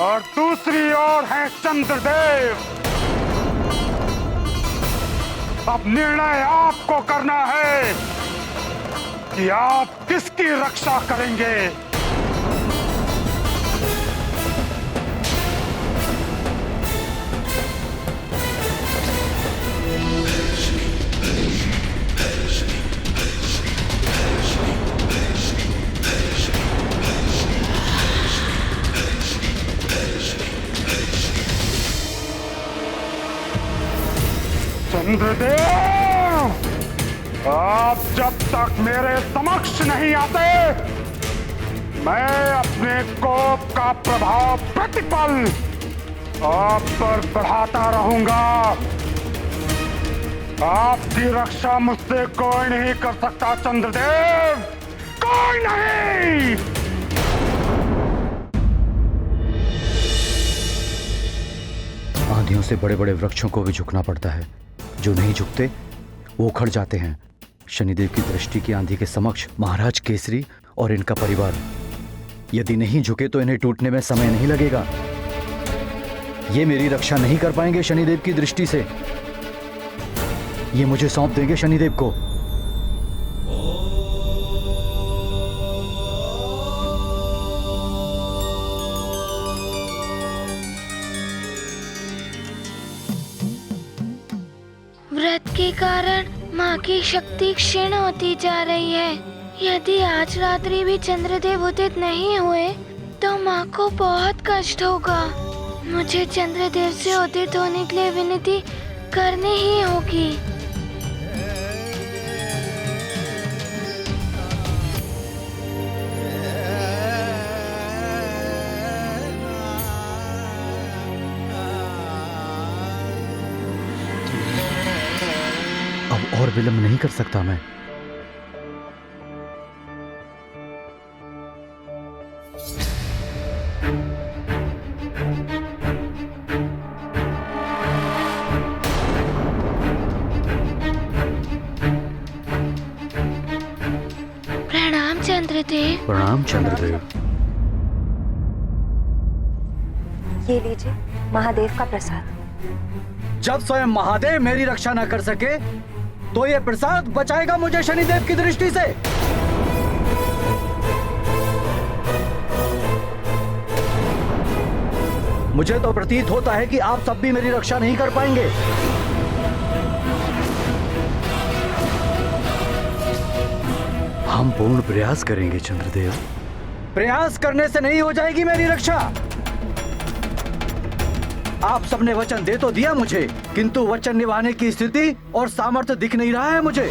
और दूसरी ओर है चंद्रदेव। अब निर्णय आपको करना है कि आप किसकी रक्षा करेंगे। चंद्रदेव, आप जब तक मेरे समक्ष नहीं आते, मैं अपने कोप का प्रभाव प्रतिपल आप पर बढ़ाता रहूंगा। आपकी रक्षा मुझसे कोई नहीं कर सकता चंद्रदेव, कोई नहीं। आंधियों से बड़े बड़े वृक्षों को भी झुकना पड़ता है, जो नहीं झुकते वो उखड़ जाते हैं। शनिदेव की दृष्टि की आंधी के समक्ष महाराज केसरी और इनका परिवार यदि नहीं झुके तो इन्हें टूटने में समय नहीं लगेगा। ये मेरी रक्षा नहीं कर पाएंगे शनिदेव की दृष्टि से। ये मुझे सौंप देंगे शनिदेव को। व्रत के कारण माँ की शक्ति क्षीण होती जा रही है। यदि आज रात्रि भी चंद्रदेव उदित नहीं हुए तो माँ को बहुत कष्ट होगा। मुझे चंद्रदेव से उदित होने के लिए विनती करनी ही होगी। अब और विलंब नहीं कर सकता मैं। प्रणाम चंद्रदेव। प्रणाम चंद्रदेव। ये लीजिए महादेव का प्रसाद। जब स्वयं महादेव मेरी रक्षा न कर सके तो ये प्रसाद बचाएगा मुझे शनिदेव की दृष्टि से। मुझे तो प्रतीत होता है कि आप सब भी मेरी रक्षा नहीं कर पाएंगे। हम पूर्ण प्रयास करेंगे चंद्रदेव। प्रयास करने से नहीं हो जाएगी मेरी रक्षा। आप सबने वचन दे तो दिया मुझे, किंतु वचन निभाने की स्थिति और सामर्थ्य दिख नहीं रहा है मुझे।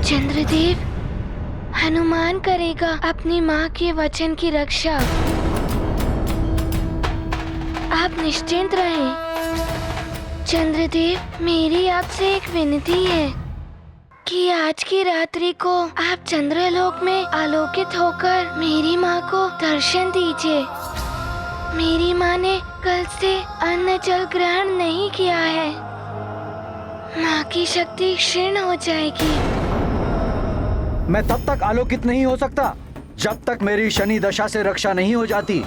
चंद्रदेव, हनुमान करेगा अपनी माँ के वचन की रक्षा। आप निश्चिंत रहें। चंद्रदेव, मेरी आपसे एक विनती है कि आज की रात्रि को आप चंद्रलोक में आलोकित होकर मेरी माँ को दर्शन दीजिए। मेरी माँ ने कल से अन्न जल ग्रहण नहीं किया है। माँ की शक्ति क्षीण हो जाएगी। मैं तब तक आलोकित नहीं हो सकता जब तक मेरी शनि दशा से रक्षा नहीं हो जाती,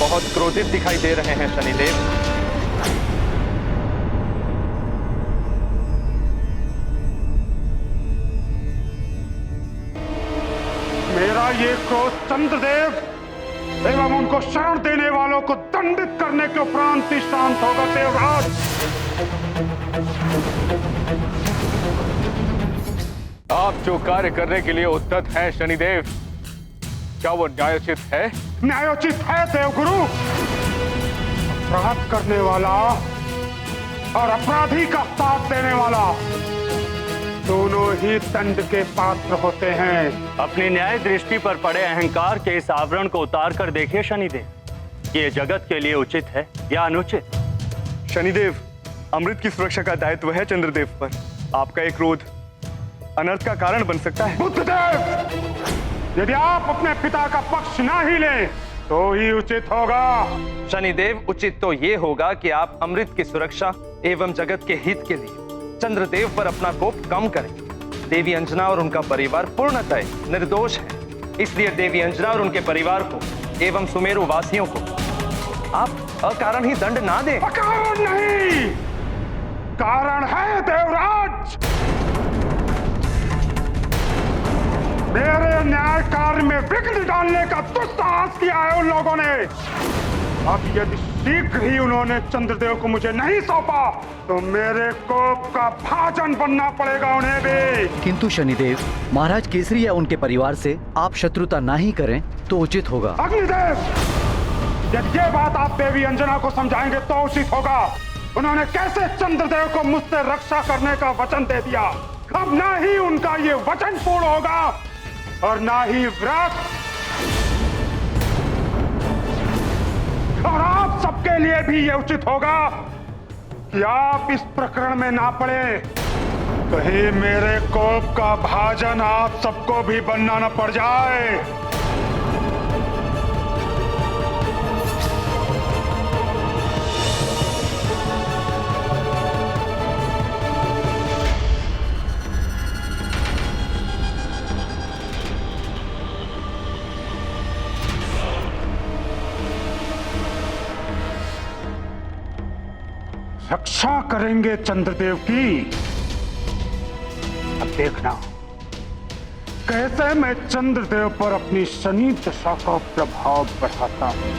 बहुत क्रोधित दिखाई दे रहे हैं शनिदेव। मेरा ये क्रोध चंद्रदेव एवं उनको शरण देने वालों को दंडित करने के उपरांत ही शांत होगा देवराज। आप जो कार्य करने के लिए उद्यत हैं शनिदेव, क्या वो न्यायोचित है? न्यायोचित है देवगुरु। अपराध करने वाला और अपराधी का साथ देने वाला दोनों ही दंड के पात्र होते हैं। अपनी न्याय दृष्टि पर पड़े अहंकार के इस आवरण को उतार कर देखिए शनिदेव, ये जगत के लिए उचित है या अनुचित? शनिदेव, अमृत की सुरक्षा का दायित्व है चंद्रदेव पर। आपका एक क्रोध अनर्थ का कारण बन सकता है। बुद्धदेव, यदि आप अपने पिता का पक्ष ना ही लें तो ही उचित होगा। शनिदेव, उचित तो ये होगा कि आप अमृत की सुरक्षा एवं जगत के हित के लिए चंद्रदेव पर अपना कोप कम करें। देवी अंजना और उनका परिवार पूर्णतः निर्दोष है, इसलिए देवी अंजना और उनके परिवार को एवं सुमेरु वासियों को आप अकारण ही दंड ना दें। अकारण नहीं, कारण है देवराज। मेरे न्याय कार्य में विघ्न डालने का दुस्साहस किया है उन लोगों ने। अब यदि शीघ्र ही उन्होंने चंद्रदेव को मुझे नहीं सौंपा तो मेरे कोप का भाजन बनना पड़ेगा उन्हें भी। किंतु शनिदेव, महाराज केसरी या उनके परिवार से आप शत्रुता ना ही करें तो उचित होगा। अग्निदेव, यदि ये बात आप देवी अंजना को समझाएंगे तो उचित होगा। उन्होंने कैसे चंद्रदेव को मुझसे रक्षा करने का वचन दे दिया, अब ना ही उनका ये वचन पूर्ण होगा और ना ही व्रत। और आप सबके लिए भी ये उचित होगा कि आप इस प्रकरण में ना पड़े, कहीं मेरे कोप का भाजन आप सबको भी बनना न पड़ जाए। रक्षा करेंगे चंद्रदेव की। अब देखना कैसे मैं चंद्रदेव पर अपनी शनि दशा का प्रभाव बढ़ाता हूं।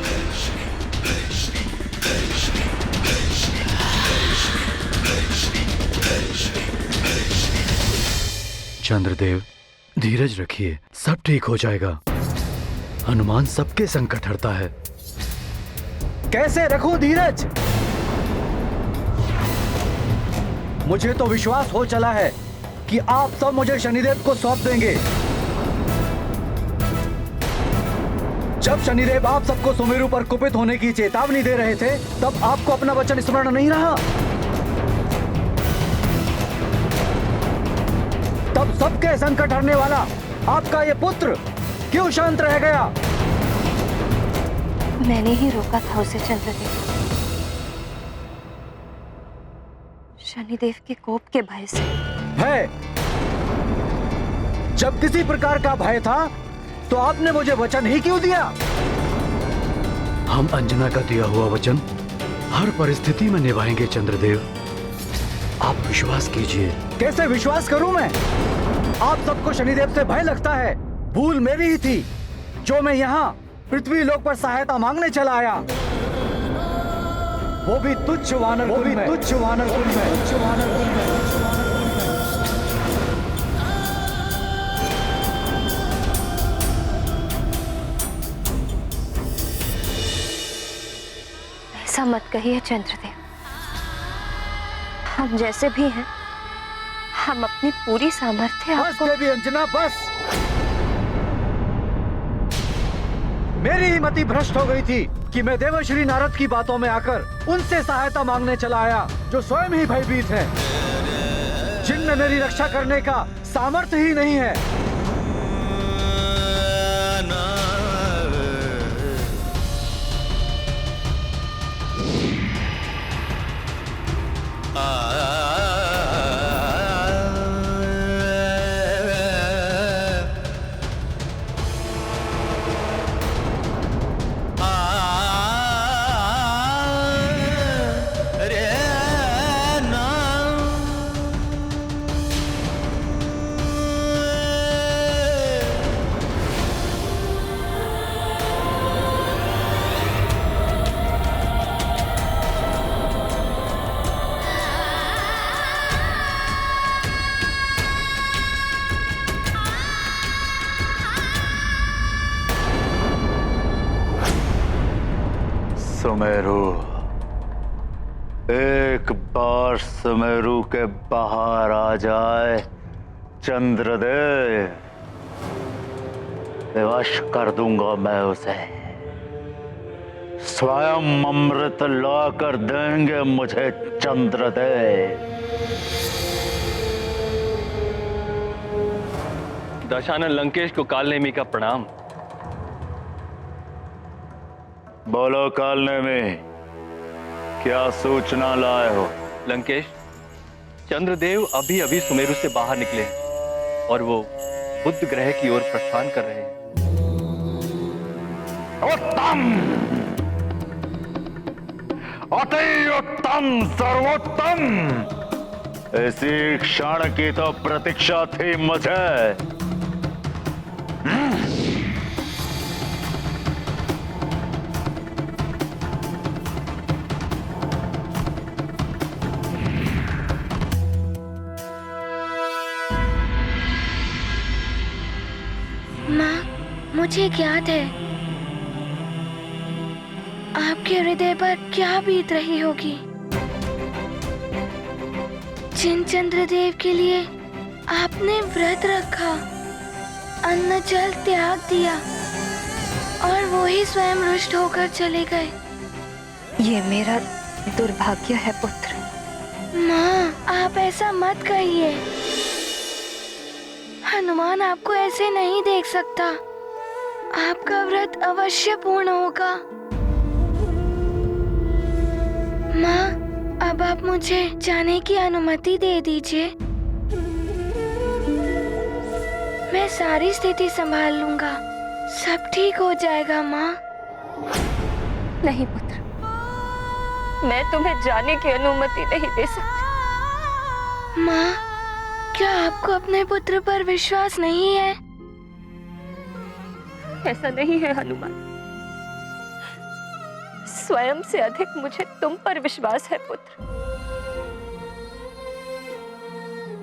चंद्रदेव, धीरज रखिए, सब ठीक हो जाएगा। हनुमान सबके संकट हरता है। कैसे रखूं धीरज? मुझे तो विश्वास हो चला है कि आप सब मुझे शनिदेव को सौंप देंगे। जब शनिदेव आप सबको सुमेरु पर कुपित होने की चेतावनी दे रहे थे, तब आपको अपना वचन स्मरण नहीं रहा। तब सबके संकट हरने वाला आपका ये पुत्र क्यों शांत रह गया? मैंने ही रोका था उसे चंद्रदेव, शनिदेव के कोप के भय से। है, जब किसी प्रकार का भय था तो आपने मुझे वचन ही क्यों दिया? हम अंजना का दिया हुआ वचन हर परिस्थिति में निभाएंगे चंद्रदेव, आप विश्वास कीजिए। कैसे विश्वास करूं मैं? आप सबको शनिदेव से भय लगता है। भूल मेरी ही थी जो मैं यहाँ पृथ्वी लोक पर सहायता मांगने चला आया, वो भी तुच्छ वानर कुल में। तुच्छ वानर कुल में। तुच्छ वानर कुल में। ऐसा मत कहिए चंद्रदेव, हम जैसे भी हैं, हम अपनी पूरी सामर्थ्य आपको। बस देवी अंजना, बस। मेरी ही मति भ्रष्ट हो गई थी कि मैं देवर्षि नारद की बातों में आकर उनसे सहायता मांगने चला आया जो स्वयं ही भयभीत हैं, जिनमें मेरी रक्षा करने का सामर्थ्य ही नहीं है। सुमेरु, एक बार सुमेरु के बाहर आ जाए चंद्रदेव, विवश कर दूंगा मैं उसे। स्वयं अमृत ला कर देंगे मुझे चंद्रदेव। दशानन लंकेश को कालनेमी का प्रणाम। बोलो कालनेमी, क्या सूचना लाए हो? लंकेश, चंद्रदेव अभी अभी सुमेरु से बाहर निकले और वो बुध ग्रह की ओर प्रस्थान कर रहे हैं। उत्तम, अति उत्तम, सर्वोत्तम। इसी क्षण की तो प्रतीक्षा थी मुझे। मुझे ज्ञात है आपके हृदय पर क्या बीत रही होगी। जिन चंद्रदेव के लिए आपने व्रत रखा, अन्न जल त्याग दिया और वो ही स्वयं रुष्ट होकर चले गए। ये मेरा दुर्भाग्य है पुत्र। माँ, आप ऐसा मत कहिए। हनुमान आपको ऐसे नहीं देख सकता। आपका व्रत अवश्य पूर्ण होगा। माँ, अब आप मुझे जाने की अनुमति दे दीजिए। मैं सारी स्थिति संभाल लूंगा। सब ठीक हो जाएगा माँ। नहीं पुत्र, मैं तुम्हें जाने की अनुमति नहीं दे सकती। माँ, क्या आपको अपने पुत्र पर विश्वास नहीं है? ऐसा नहीं है हनुमान। स्वयं से अधिक मुझे तुम पर विश्वास है पुत्र।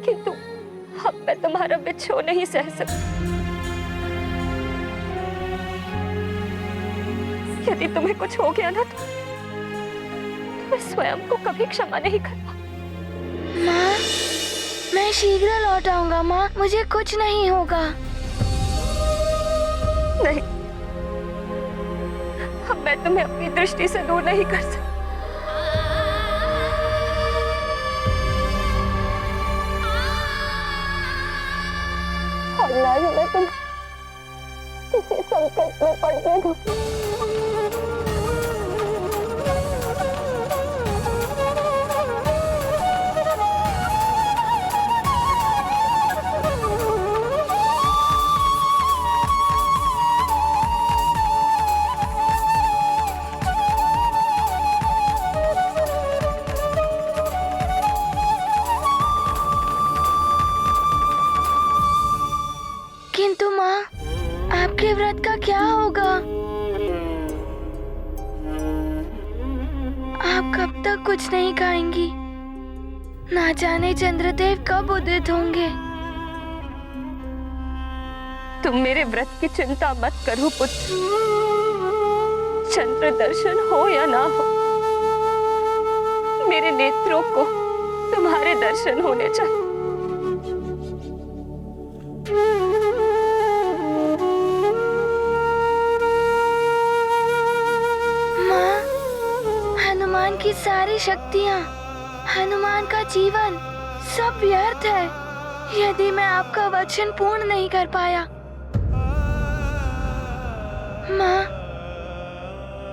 किंतु अब मैं तुम्हारा बिछो नहीं सह सकती। यदि तुम्हें कुछ हो गया ना तो मैं स्वयं को कभी क्षमा नहीं कर पाऊंगी। माँ, मैं शीघ्र लौट आऊंगा माँ। मुझे कुछ नहीं होगा। नहीं, अब मैं तुम्हें अपनी दृष्टि से दूर नहीं कर सकती। और ना ही मैं तुम्हें किसी संकट में पड़ने दूंगी। किंतु माँ, आपके व्रत का क्या होगा? आप कब तक कुछ नहीं खाएंगी? ना जाने चंद्रदेव कब उदित होंगे। तुम मेरे व्रत की चिंता मत करो पुत्र। चंद्र दर्शन हो या ना हो, मेरे नेत्रों को तुम्हारे दर्शन होने चाहिए। हनुमान की सारी शक्तियाँ, हनुमान का जीवन सब व्यर्थ है यदि मैं आपका वचन पूर्ण नहीं कर पाया। माँ,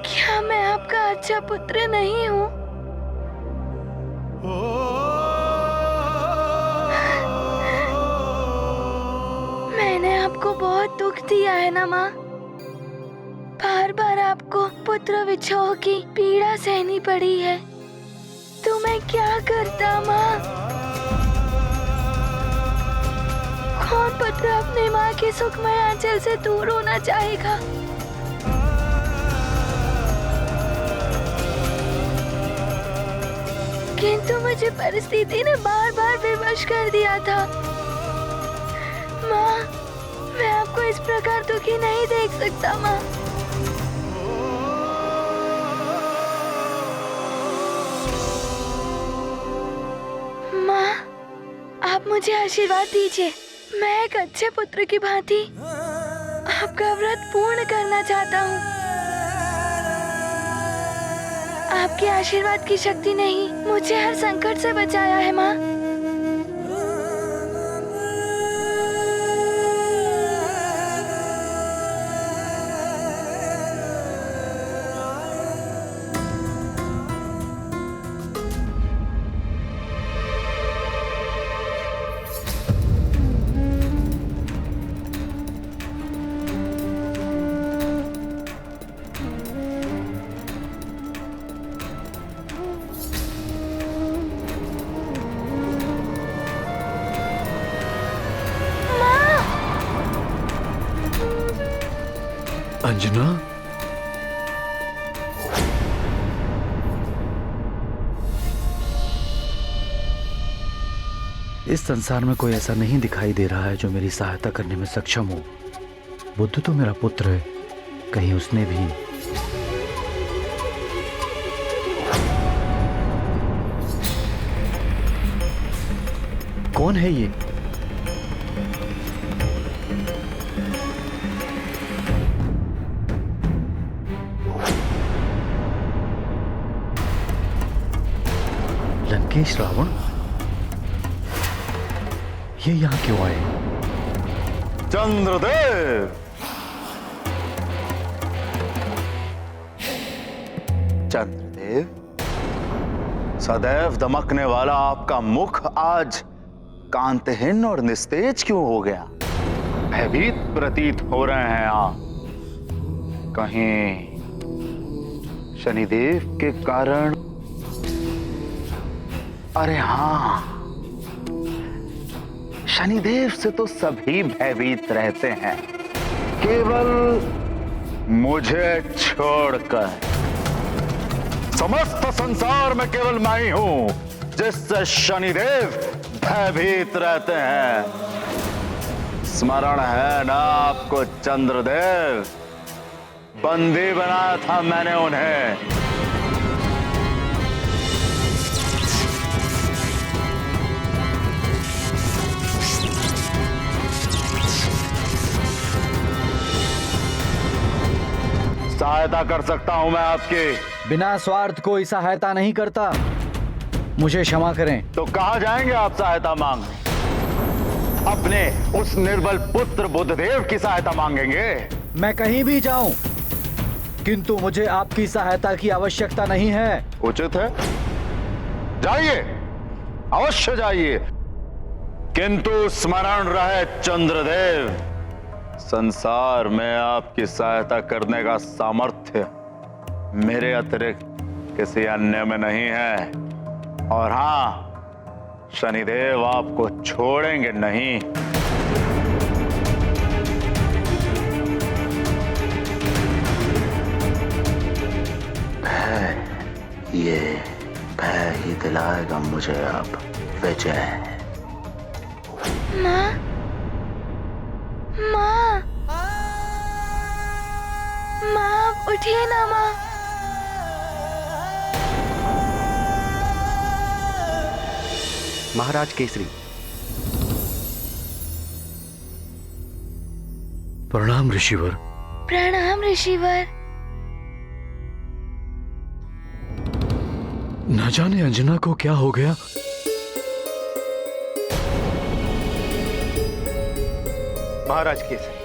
क्या मैं आपका अच्छा पुत्र नहीं हूँ? आपको बहुत दुख दिया है ना माँ? बार बार आपको पुत्र विछोह की पीड़ा सहनी पड़ी है, तो मैं क्या करता माँ? कौन पुत्र अपने माँ के सुखमय आंचल से दूर होना चाहेगा? किंतु मुझे परिस्थिति ने बार बार विवश कर दिया था। माँ, मैं आपको इस प्रकार दुखी नहीं देख सकता माँ। माँ, आप मुझे आशीर्वाद दीजिए। मैं एक अच्छे पुत्र की भांति आपका व्रत पूर्ण करना चाहता हूँ। आपके आशीर्वाद की शक्ति ने ही मुझे हर संकट से बचाया है माँ। अंजना, इस संसार में कोई ऐसा नहीं दिखाई दे रहा है जो मेरी सहायता करने में सक्षम हो। बुद्ध तो मेरा पुत्र है, कहीं उसने भी कौन है ये? लंकेश रावण, ये यहां क्यों आए? चंद्रदेव, चंद्रदेव, सदैव दमकने वाला आपका मुख आज कांतहीन और निस्तेज क्यों हो गया? भयभीत प्रतीत हो रहे हैं आप। कहीं शनिदेव के कारण? अरे हाँ, शनिदेव से तो सभी भयभीत रहते हैं, केवल मुझे छोड़कर। समस्त संसार में केवल मैं ही हूं जिससे शनिदेव भयभीत रहते हैं। स्मरण है ना आपको चंद्रदेव? बंदी बनाया था मैंने उन्हें। सहायता कर सकता हूं मैं आपकी। बिना स्वार्थ कोई सहायता नहीं करता, मुझे क्षमा करें। तो कहां जाएंगे आप सहायता मांगने? अपने उस निर्बल पुत्र बुद्धदेव की सहायता मांगेंगे? मैं कहीं भी जाऊं, किंतु मुझे आपकी सहायता की आवश्यकता नहीं है। उचित है, जाइए, अवश्य जाइए, किंतु स्मरण रहे चंद्रदेव, संसार में आपकी सहायता करने का सामर्थ्य मेरे अतिरिक्त किसी अन्य में नहीं है। और हां, शनिदेव आपको छोड़ेंगे नहीं। भय, ये भय ही दिलाएगा मुझे अब विजय। माँ, माँ, माँ, उठिए ना माँ। महाराज केसरी, प्रणाम ऋषिवर। प्रणाम ऋषिवर। न जाने अंजना को क्या हो गया। महाराज केसरी,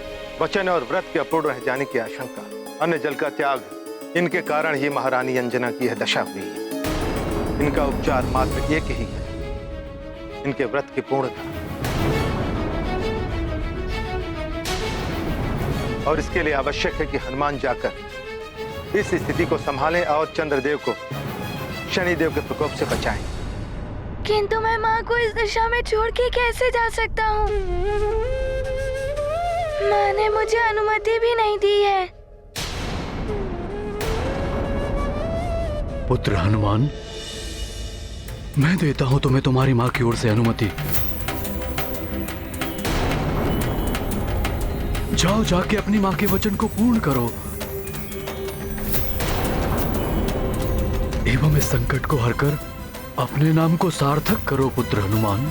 वचन और व्रत के अपूर्ण रह जाने की आशंका, अन्य जल का त्याग, इनके कारण ही महारानी अंजना की यह दशा हुई है। इनका उपचार मात्र एक ही है, इनके व्रत की पूर्णता। और इसके लिए आवश्यक है कि हनुमान जाकर इस स्थिति को संभालें और चंद्रदेव को शनिदेव के प्रकोप से बचाएं। किंतु मैं माँ को इस दिशा में छोड़ के कैसे जा सकता हूँ? माँ ने मुझे अनुमति भी नहीं दी है। पुत्र हनुमान, मैं देता हूं तुम्हें तुम्हारी मां की ओर से अनुमति। जाओ, जाके अपनी मां के वचन को पूर्ण करो एवं इस संकट को हरकर अपने नाम को सार्थक करो पुत्र हनुमान।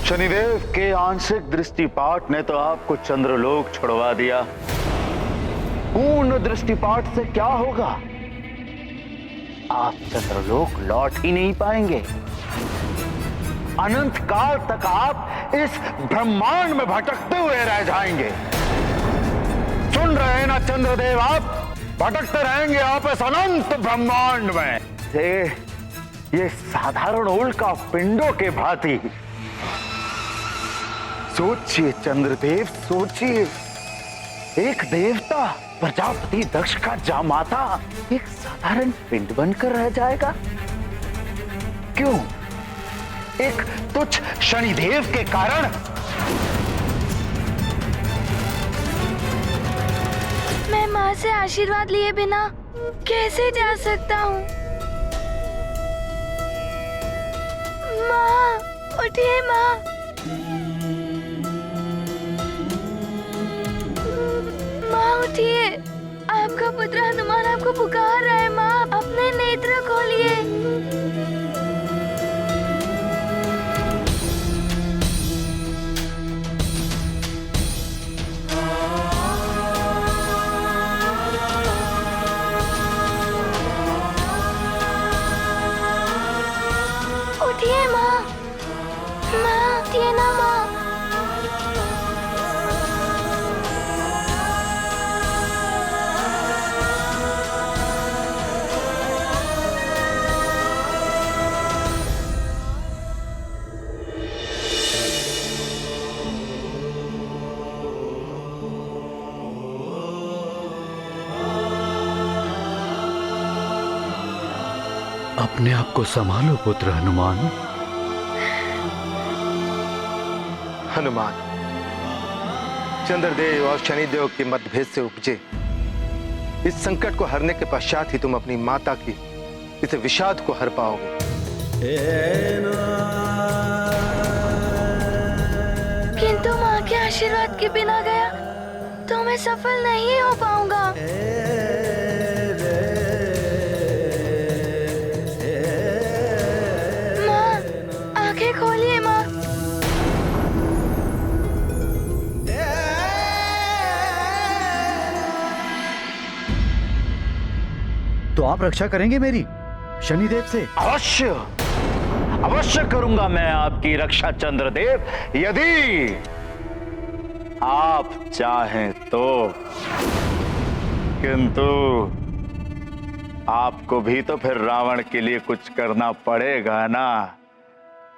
शनिदेव के आंशिक दृष्टिपात ने तो आपको चंद्रलोक छुड़वा दिया। पूर्ण दृष्टिपात से क्या होगा? आप चंद्रलोक लौट ही नहीं पाएंगे। अनंत काल तक आप इस ब्रह्मांड में भटकते हुए रह जाएंगे। सुन रहे हैं ना चंद्रदेव, आप भटकते रहेंगे आप इस अनंत ब्रह्मांड में। ये साधारण उल्का पिंडों के भांति। सोचिए चंद्रदेव, सोचिए, एक देवता प्रजापति दक्ष का जामाता एक साधारण पिंड बनकर रह जाएगा। क्यों? एक तुच्छ शनिदेव के कारण। मैं माँ से आशीर्वाद लिए बिना कैसे जा सकता हूँ? माँ, उठिए माँ। माँ उठिए, आपका पुत्र हनुमान आपको पुकार रहा है। माँ, अपने नेत्र खोलिए। उठिए माँ, माँ उठिए ना माँ। अपने आप को संभालो पुत्र हनुमान। हनुमान, चंद्रदेव और शनिदेव के मतभेद से उपजे इस संकट को हरने के पश्चात ही तुम अपनी माता की इस विषाद को हर पाओगे। किंतु माँ के आशीर्वाद के बिना गया तो मैं सफल नहीं हो पाऊंगा। माँ, आंखें खोलिए माँ। तो आप रक्षा करेंगे मेरी शनिदेव से? अवश्य, अवश्य करूंगा मैं आपकी रक्षा चंद्रदेव, यदि आप चाहें तो। किंतु आपको भी तो फिर रावण के लिए कुछ करना पड़ेगा ना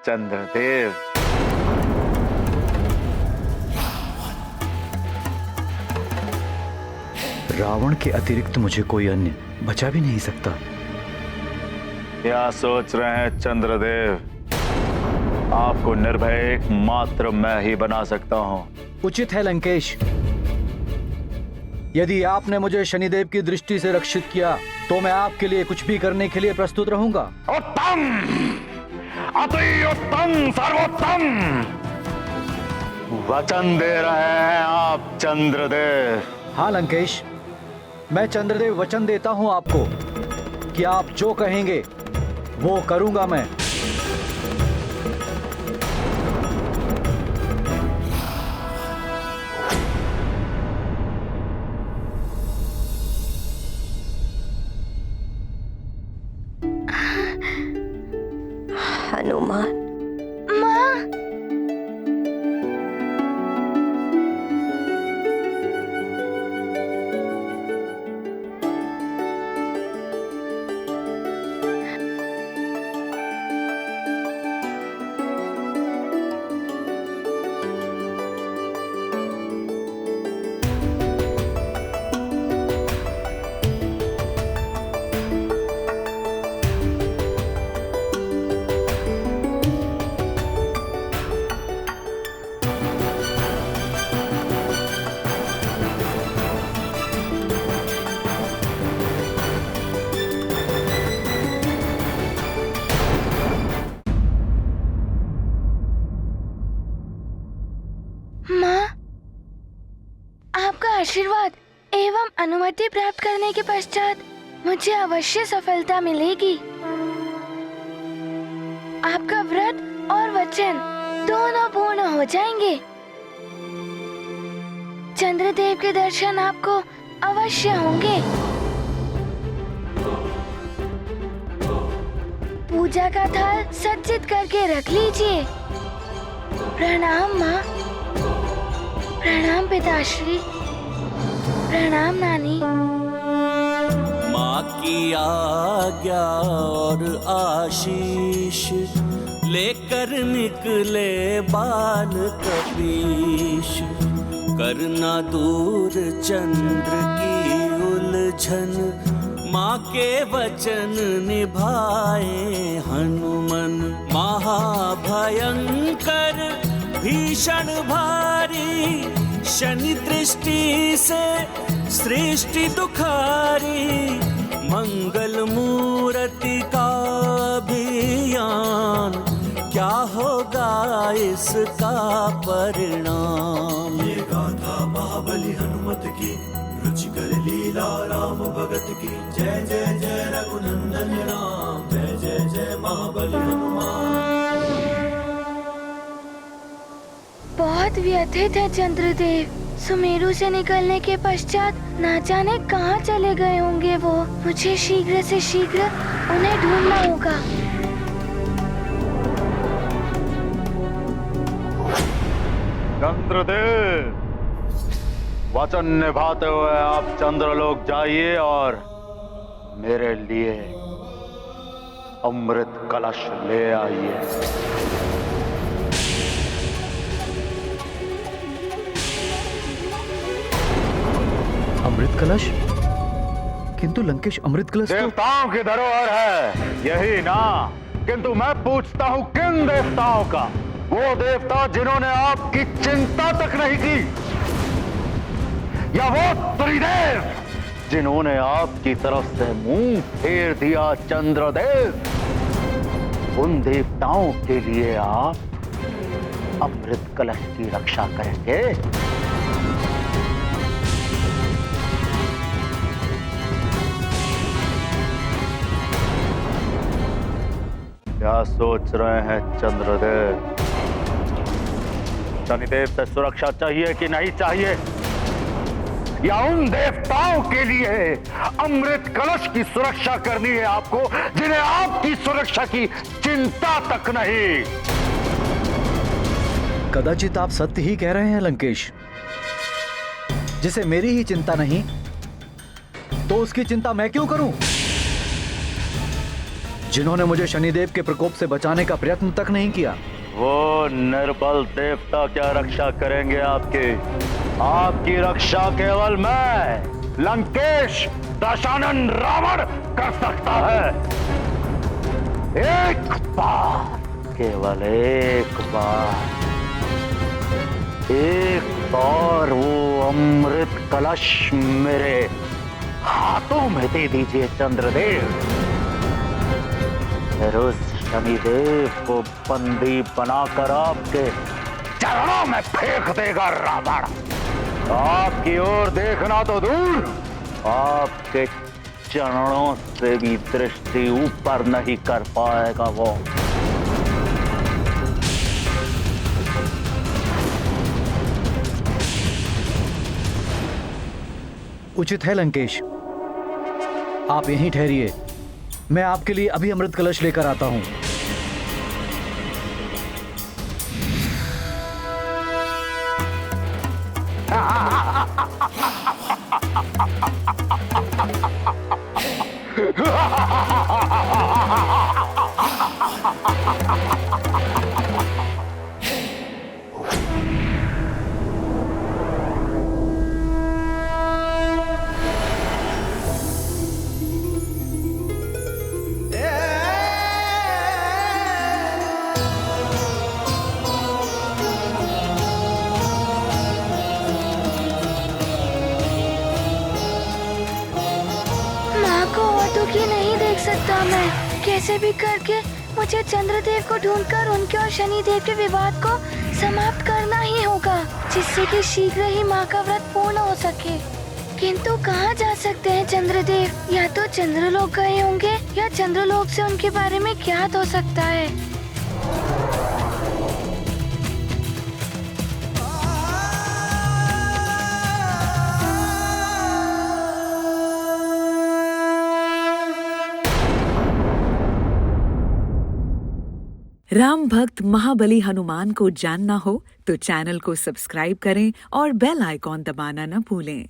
चंद्रदेव। रावण के अतिरिक्त मुझे कोई अन्य बचा भी नहीं सकता। क्या सोच रहे हैं चंद्रदेव? आपको निर्भय एकमात्र मैं ही बना सकता हूं। उचित है लंकेश। यदि आपने मुझे शनिदेव की दृष्टि से रक्षित किया तो मैं आपके लिए कुछ भी करने के लिए प्रस्तुत रहूंगा। उत्तम, अति उत्तम, सर्वोत्तम वचन दे रहे हैं आप चंद्रदेव। हाँ लंकेश, मैं चंद्रदेव वचन देता हूं आपको कि आप जो कहेंगे वो करूंगा मैं। हनुमान, माँ, आशीर्वाद एवं अनुमति प्राप्त करने के पश्चात मुझे अवश्य सफलता मिलेगी। आपका व्रत और वचन दोनों पूर्ण हो जाएंगे। चंद्रदेव के दर्शन आपको अवश्य होंगे। पूजा का थाल सज्जित करके रख लीजिए। प्रणाम माँ, प्रणाम पिताश्री, प्रणाम नानी। माँ की आज्ञा और आशीष लेकर निकले बाल कपीश, करना दूर चंद्र की उलझन, माँ के वचन निभाए हनुमान। महाभयंकर भीषण भारी, शनि दृष्टि से सृष्टि दुखारी, मंगल मूर्ति का अभियान, क्या होगा इसका परिणाम। ये गाथा महाबली हनुमत की, रुचिकर लीला राम भगत की। जय जय जय रघुनंदन राम, जय जय जय महाबली हनुमान। बहुत व्यथित है चंद्रदेव। सुमेरु से निकलने के पश्चात ना जाने कहाँ चले गए होंगे वो। मुझे शीघ्र से शीघ्र उन्हें ढूंढना होगा। चंद्रदेव, वचन निभाते हुए आप चंद्रलोक जाइए और मेरे लिए अमृत कलश ले आइए। अमृत कलश? किंतु लंकेश, अमृत कलश देवताओं की धरोहर है, यही ना? किंतु मैं पूछता हूँ किन देवताओं का? वो देवता जिन्होंने आपकी चिंता तक नहीं की, या वो त्रिदेव जिन्होंने आपकी तरफ से मुंह फेर दिया चंद्रदेव? उन देवताओं के लिए आप अमृत कलश की रक्षा करेंगे? क्या सोच रहे हैं चंद्रदेव? शनिदेव से सुरक्षा चाहिए कि नहीं चाहिए, या उन देवताओं के लिए अमृत कलश की सुरक्षा करनी है आपको, जिन्हें आपकी सुरक्षा की चिंता तक नहीं? कदाचित आप सत्य ही कह रहे हैं लंकेश। जिसे मेरी ही चिंता नहीं, तो उसकी चिंता मैं क्यों करूं? जिन्होंने मुझे शनिदेव के प्रकोप से बचाने का प्रयत्न तक नहीं किया। वो निर्बल देवता क्या रक्षा करेंगे आपकी? आपकी रक्षा केवल मैं, लंकेश दशानन रावण कर सकता है। एक बार, केवल एक बार वो अमृत कलश मेरे हाथों में दे दीजिए चंद्रदेव। फिर उस शनिदेव को बंदी बनाकर आपके चरणों में फेंक देगा रावण। आपकी ओर देखना तो दूर, आपके चरणों से भी दृष्टि ऊपर नहीं कर पाएगा वो। उचित है लंकेश, आप यहीं ठहरिए। मैं आपके लिए अभी अमृत कलश लेकर आता हूं। मैं कैसे भी करके मुझे चंद्रदेव को ढूंढकर उनके और शनिदेव के विवाद को समाप्त करना ही होगा, जिससे कि शीघ्र ही माँ का व्रत पूर्ण हो सके। किंतु कहाँ जा सकते हैं चंद्रदेव? या तो चंद्रलोक गए होंगे या चंद्रलोक से उनके बारे में ज्ञात हो सकता है। राम भक्त महाबली हनुमान को जानना हो तो चैनल को सब्सक्राइब करें और बेल आइकॉन दबाना न भूलें।